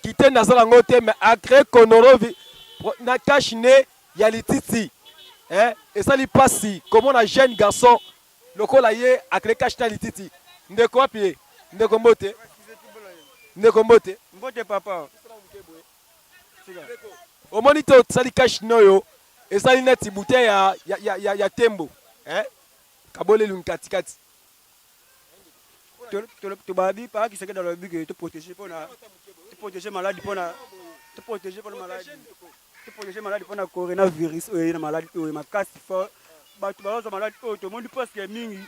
kite na sala ngote mais agré konoro na kashine ya lititi et ça li passe comme un jeune garçon lokola ye agré kashine lititi ndeko wapi ndeko mbote mbote papa au moniteur sali kashine yo et ça li neti bouteille ya tembo kabole lunkatikati tu babi pas qui se dans le but de te protéger pour te protéger malade pour te protéger pour maladie te protéger malade pour coronavirus ou une maladie ou ma casse fort ba tu vas malade tout le monde pense que mingi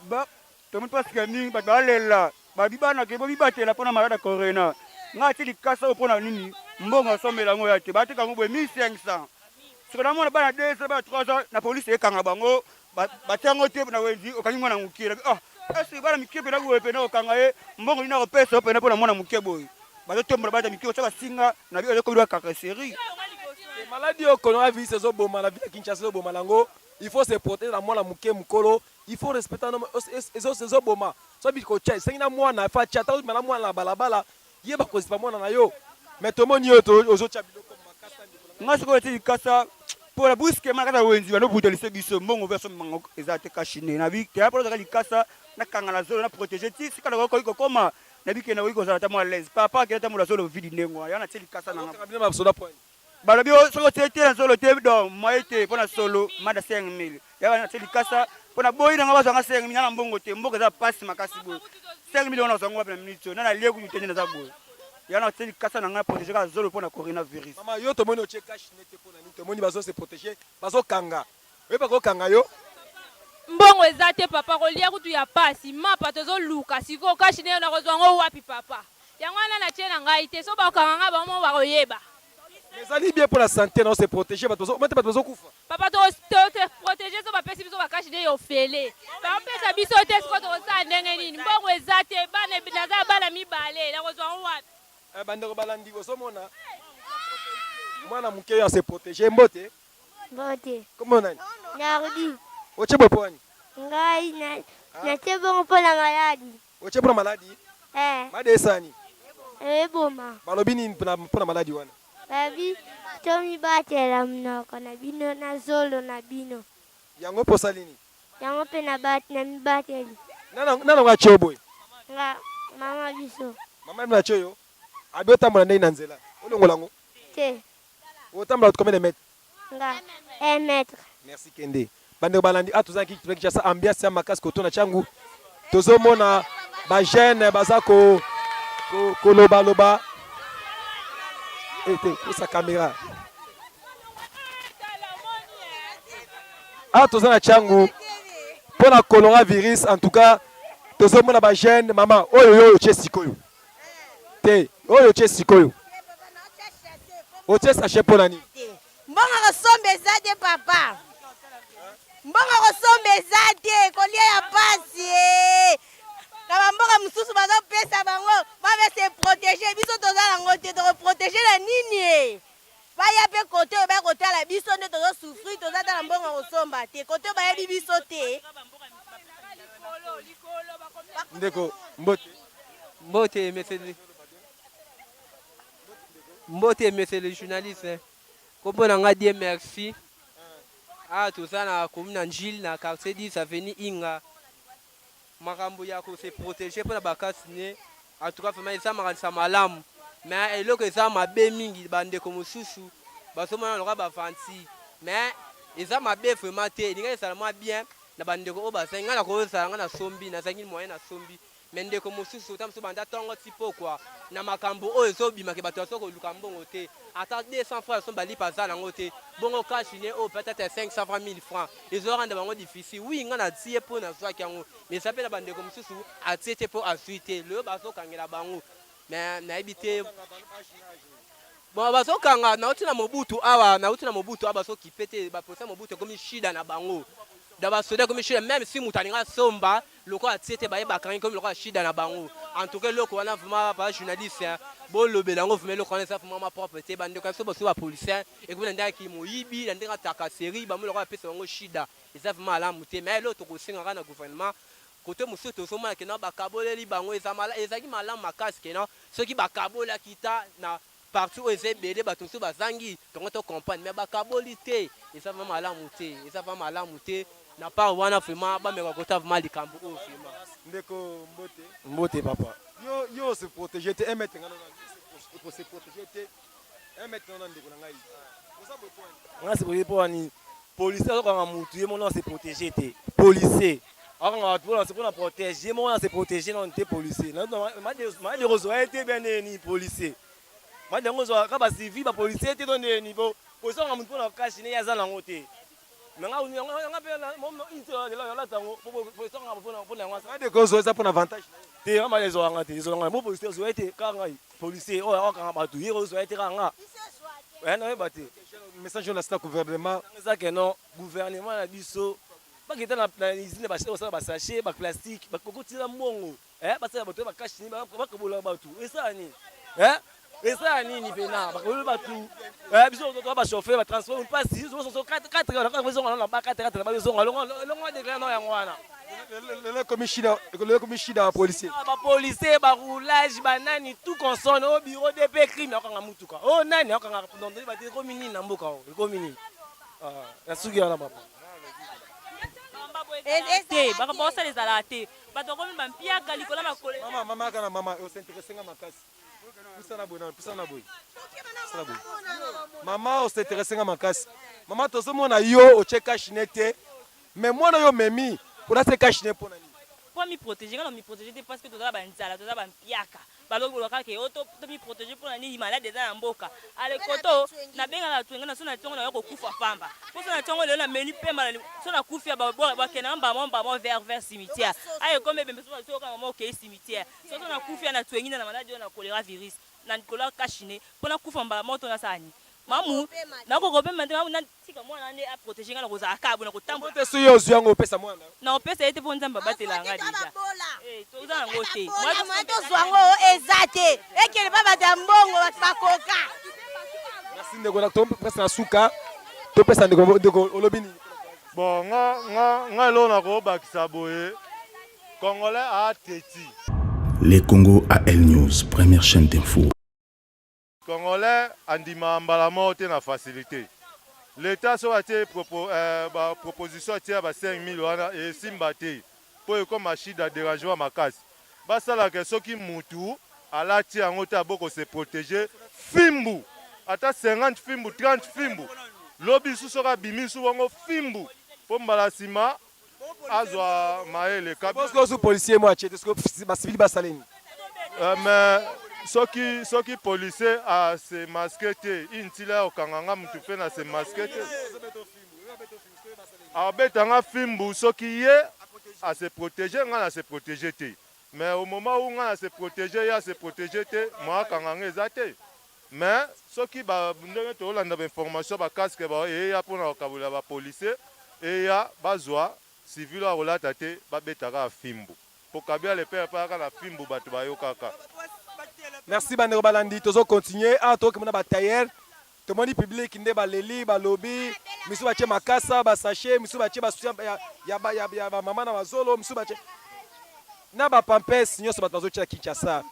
ba tout le monde pense que mingi ba là ba biba na ke bo biba te la pour malade corona ngati li kasa pour na nini mbonga somela ngo ya te ba te kango 1500 ce que na mona ba na 200 ba 300 na police e kanga bango ba tango te na wenzi okanyimwa na ngukira esi bana mikebe na kuwe pena okanga ye mbongo ina kopesa pena pona mwana mukebo bazo tombola bata mikebo saka singa na bio ko lwa kakaseri maladie au coronavirus ezo boma la vie Kinshasa ezo boma lango il faut se protéger la mwana muke mukolo il faut respecter no ezo boma so bi ko chai sengina mwana fa chata na mwana la balabala ye ba ko sipa mwana na yo mais to moni yo to ozo chabilo ko makasa ngasi ko ti kasa pour la busque makata wenzi bano butelise biso mbongo verso mango ezate kashine na bi te apolo zaka likasa na kangala zolo na protéger ti sikala ko koma na bike na wiko za tamu à l'aise papa ki tamu la zolo vidi ndengwa yana teli kasa na ngabina mabsoda point bala bio soko tete na zolo te do maite pona solo mada 5000 yana teli kasa pona boyi na ngabazo nga 5000 na mbongo te mbongo za passe makasi bo 5000 ona zongo na minute na leku nyutende na za bo yana teli kasa na nga protéger ka zolo pona coronavirus mama yo to moni o che cash nete pona ni to moni bazo se protéger bazo kanga we ba ko kanga yo mbongo ezate papa kolia kutu ya pasi mapa tozo luka siko kashi ne na kozwa ngo wapi papa yango na na tena ngai te so ba kanga ba mo ba koyeba mais ali bien pour la santé non se protéger ba tozo mate ba tozo kufa papa to te protéger so ba pesi biso ba kashi ne yo fele ba pesa biso te siko to sa ndenge nini mbongo ezate bana binaza bana mibale na kozwa ngo wapi bandeko balandi osomona mwana muke ya se protéger mbote comment nani Nardi. Oche boponi. Ngai na tebo mpona maladi. Oche mpona maladi? Made sani. Boma. Balobi ni mpona maladi wana. Babi tomi batela mnoko na bino na zolo na bino. Yango posalini. Yango pe na mi bateli. Nana nga choboy. Nga mama biso. Mama na choyo. Abi otambola ndenge na nzela. Olongola ngo. Te. Otambola combien de mètres? Nga 1 mètre. Merci Kende. Bandeko balandi atuzaki Kinshasa ambiance ya makasi kotona changu tozomona ba jeune baza ko loba ete sa caméra atuzana changu pona coronavirus en tout cas tozomona ba jeune mama oyo chesikoyo te oyo chesikoyo o chesa chepona ni mbonga kosombe zade papa mbonga kosombe zade kolia ya pasi na bamboka mususu bazopesa bango bave se protéger biso tozala ngo te tokoprotéger na nini baya mpe kote oyo bakotala biso nde tozosouffrir tozatala mbonga kosomba te kote oyo bayebi biso te ndeko mbote monsieur le journaliste kompona nga die merci tout ça na commune Njil na quartier 10 avenue Inga makambo ya ko se protéger pour la bakasine en tout cas vraiment ça makanisa malamu mais eloko eza mabe mingi bande ko mususu basomana loka ba fanti mais eza mabe vraiment te ninga seulement bien na bande ko basenga na ko sala na sombi na zangi moyen na sombi mais ndeko mususu tamso banda tongo tipo quoi na makambo oyo ezobima ke bato asoko luka mbongo te ata 200 francs sont bali pas na ngote bongo cash ne o peut-être 500 francs 1000 francs ils auront de bango difficile oui ngana tie po na zwa kyango mais ça peut la bande comme susu atiete po asuite le baso kangela bango mais na ebite bon baso kanga na uti na mobutu awa so kipete ba procès mobutu comme shida na bango da ba soda comme shida même si mutaninga somba lokola tie te baye bakangi comme lokola shida na bango en tout cas loko wana vraiment ba journaliste bo lobela yango vraiment loko wana ça vraiment ma propre te bandeko so boso ba policier et kuma ndaki moyibi na ndeka taka série ba mo lokola pesa bango shida eza vraiment ala muté mais lo to ko singa na gouvernement côté monsieur to so mona ke na bakaboleli bango ezaki malamu makasi ke na ceux qui bakabola kita na partout où ils bédé bato so bazangi tongo to comprendre mais bakaboli te eza vraiment ala muté eza vraiment ala muté na pas wana vraiment ba meka kota vraiment likambo o vraiment ndeko mbote papa yo se protéger te emettre ngana pour se protéger te emettre ngana ndeko na ngai ça peut point on se protéger pour ni policier ko mutu ye mona se protéger te policier alors on se protéger mona se protéger non te policier ma de rozo été bien ni policier ma de rozo ka ba civil ba policier te don niveau policier ko mutu na cash ni ya za na ngote mais on a bien là tango pour ça pour la ngasa de cause ça pour avantage te on va les oranga te les oranga mo policier zo été ka ngai policier o ka ba tu yero zo été ka nga non ba te message na sta gouvernement ça que non gouvernement na biso ba kita na usine ba ça ba sachet ba plastique ba kokotila mbongo ba ça ba to ba cash ni ba ko bola ba tu et ça ni et ça ni pena ba ko ba tu biso to ba chauffer ba transport on passe so 4 heures ka besoin na ba 4 ba besoin longo de grand ya ngwana le commissaire policier ba policier ba roulage ba nani tout consonne au bureau de paix crime ka mutuka oh nani ka non ba te komini na mboka o komini na sugi na papa te bakabosa les alate bato komi bampiaka likola makole mama kana mama o s'intéresse nga makasi pusana boy mama o s'intéresse nga makasi mama tozo mona yo o cheka chinete mais mwana yo memi pour la cheka chinete pour nani pour mi protéger quand on mi protéger parce que toza banzala toza bampiaka baloko lokaka ke oto to mi protéger pour nani malade za mboka ale koto na benga na twenga na sona tongo na ko kufa pamba pour sona tongo le na meni pemba na sona kufia ba kena mba vers cimetière aye comme bembe so ka mo ke cimetière so sona kufia na twenga na malade na choléra virus na kola kashine pona kufa mba moto na sani mamu na ko gobe mande mamu na tika mwana ne a protéger na ko za akabu na ko tambo te so yo zwango pesa mwana na opesa ete ponza mbabatela nga deja to za ngote moi to zwango ezate ekele baba da mbongo bakoka merci ndeko na to pesa na suka to pesa ndeko olobini bon nga lo na ko bakisa boye congolais a teti Les Congo AL News, première chaîne d'info. Congolais andima mbala mote na facilité. L'État so ate proposition ate ba 5000 wana et simbate pour comme machine de dérangement makasi. Basala ke soki mutu alati yango ta boko se protéger fimbu. Ata 50 fimbu 30 fimbu. Lobi su soka bimi su wango fimbu. Po mbala sima azwa maele kabi. Parce que policier moi chete ce que ba civil ba saleni. Mais soki policier a se masquete intila okanganga mutu pe na se masquete abetanga fimbu soki ye a se protéger nga na se protéger te mais au moment où nga na se protéger ya se protéger te moi kanganga ezate mais soki ba ndenge to landa ba information ba casque ba e ya pona okabula ba policier e ya bazwa civil a relata te ba betaka fimbu pokabia le père pa kana fimbu batu ba yokaka. Merci Bandero Balandi, tozo continuer en tant que mona batailleur. Tout le monde public inde baleli balobi, misu bache makasa ba sachet, misu bache ba soucia ya ba mama na bazolo, misu bache na ba pampes nyoso batazo tcha Kinshasa.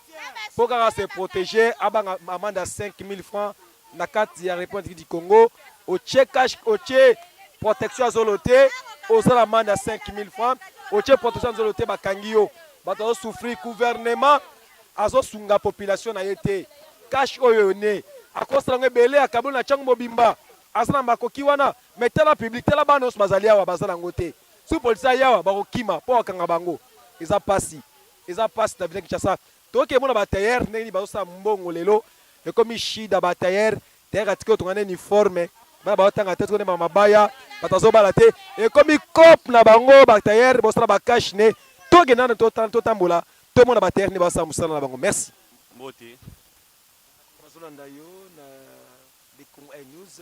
Pour se protéger abanga amende 5000 francs na carte ya République du Congo, au check cash au check protection azoloté, au sala amende 5000 francs, au check protection azoloté ba kangio, batazo souffrir gouvernement azo sunga population na yete cash oyo ne akosala ngebele akabula na chango mobimba asana makoki wana metela public tela bana os bazalia wa bazala ngote su polisa yawa bakokima po akanga bango eza pasi ta vile Kinshasa toke mona batailleur ndeni bazosa mbongo lelo ekomi shida batailleur tera tiko tongane uniforme bana baotanga tete kone mabaya batazo bala te ekomi cop na bango batailleur bosala ba cash ne toke nana to tambola tout le monde a terminé par ça. Merci. Mbote. Bazolanda yo na de Congo News.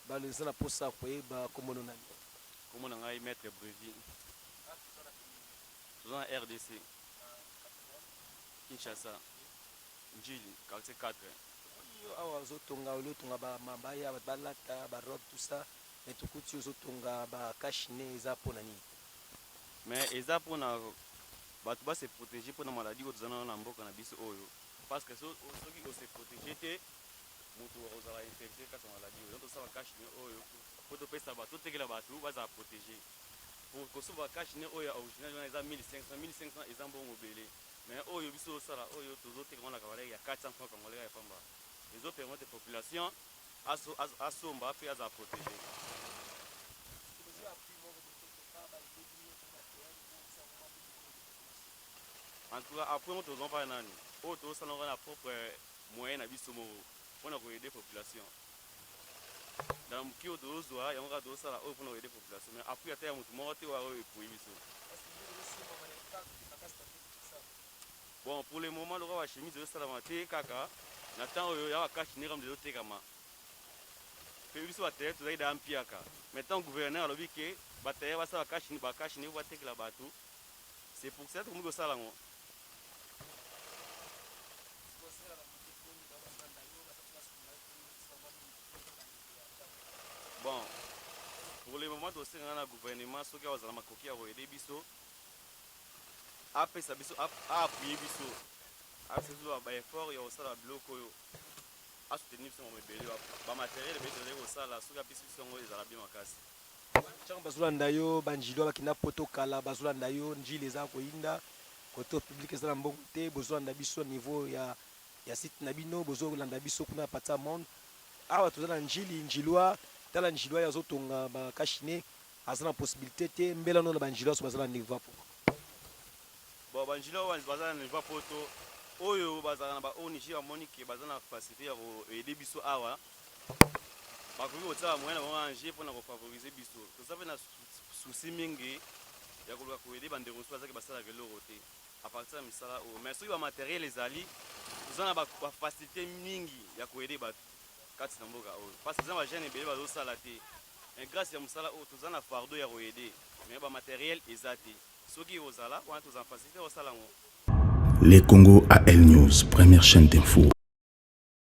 Balezana posa kwa ba komono nani. Komono ngai maître Brésil. toza na RDC Kinshasa Njili quartier 4 awa ozotonga olotonga bamabaya balata barobe tout ça mais tokuti ozotonga bakashine eza mpona nini mais eza mpona bato base protéger mpona maladie oyo toza nano na mboka na biso oyo parce que soki ose protéger te moto ozala infecté kasi maladie oyo donc tosala bakashine oyo po topesa bato totekela bato bazala protéger pour kosoba bakashine oyo original wana eza 1500 eza mbongo obele mais oyo biso osala oyo tozoteka wana kavalere ya 400 francs congolais ya pamba ezopermettre population asomba mpe azala protéger. En tout cas, après, nous avons pas nani. Auto, ça n'a propre moyen à bisomo pour nous aider la population. Dans le cas de Ozoa, il y a un dos là pour nous aider la population. Mais après, il y a un mouvement qui va pour biso. Bon, pour le moment, le roi chemise de salamate kaka. N'attend il y a un cash ni comme de l'autre kama. Puis biso va terre, tu vas aider un piaka. Maintenant, gouverneur a dit que bataille va ça cash ni va take la bateau. C'est pour ça que nous ça là. Bon, pour le moment, aussi, on a un gouvernement qui a un makoki à aider biso. Après ça, biso a appuyé biso. Après ça, il y a effort, il y a aussi un bloc à soutenir son matériel, mais il y a aussi la biso les Arabiens makasi. Chang bazulanda yo banjilo bakina poto kala bazulanda yo njili eza koinda koto public eza na mbongo te bozolanda biso niveau ya site na bino bozolanda biso kuna pata monde awa tozala njili njilwa tala njilwa ya zotonga bakashine azana possibilité te mbela no na banjilwa so bazala niveau po bon banjilwa bazala niveau poto oyo bazala na ba ONG ya Monique bazana facilité ya aider biso awa bakoki kotala moyen na bango anje mpona kofavorize biso toza mpe na susi mingi ya koluka koyede bandeko mosusu bazaki basalaka eloko te apartir ya misala oyo mais soki bamateriel ezali toza na bafacilité mingi ya koyede bato kati na mboka oyo parce eza bajeune ebele bazosala te mais grâce ya mosala oyo toza na fardeau ya koyede mais bamateriel eza te soki ozala wana toza na facilité kosala ngo. Les Congo AL News, première chaîne d'info.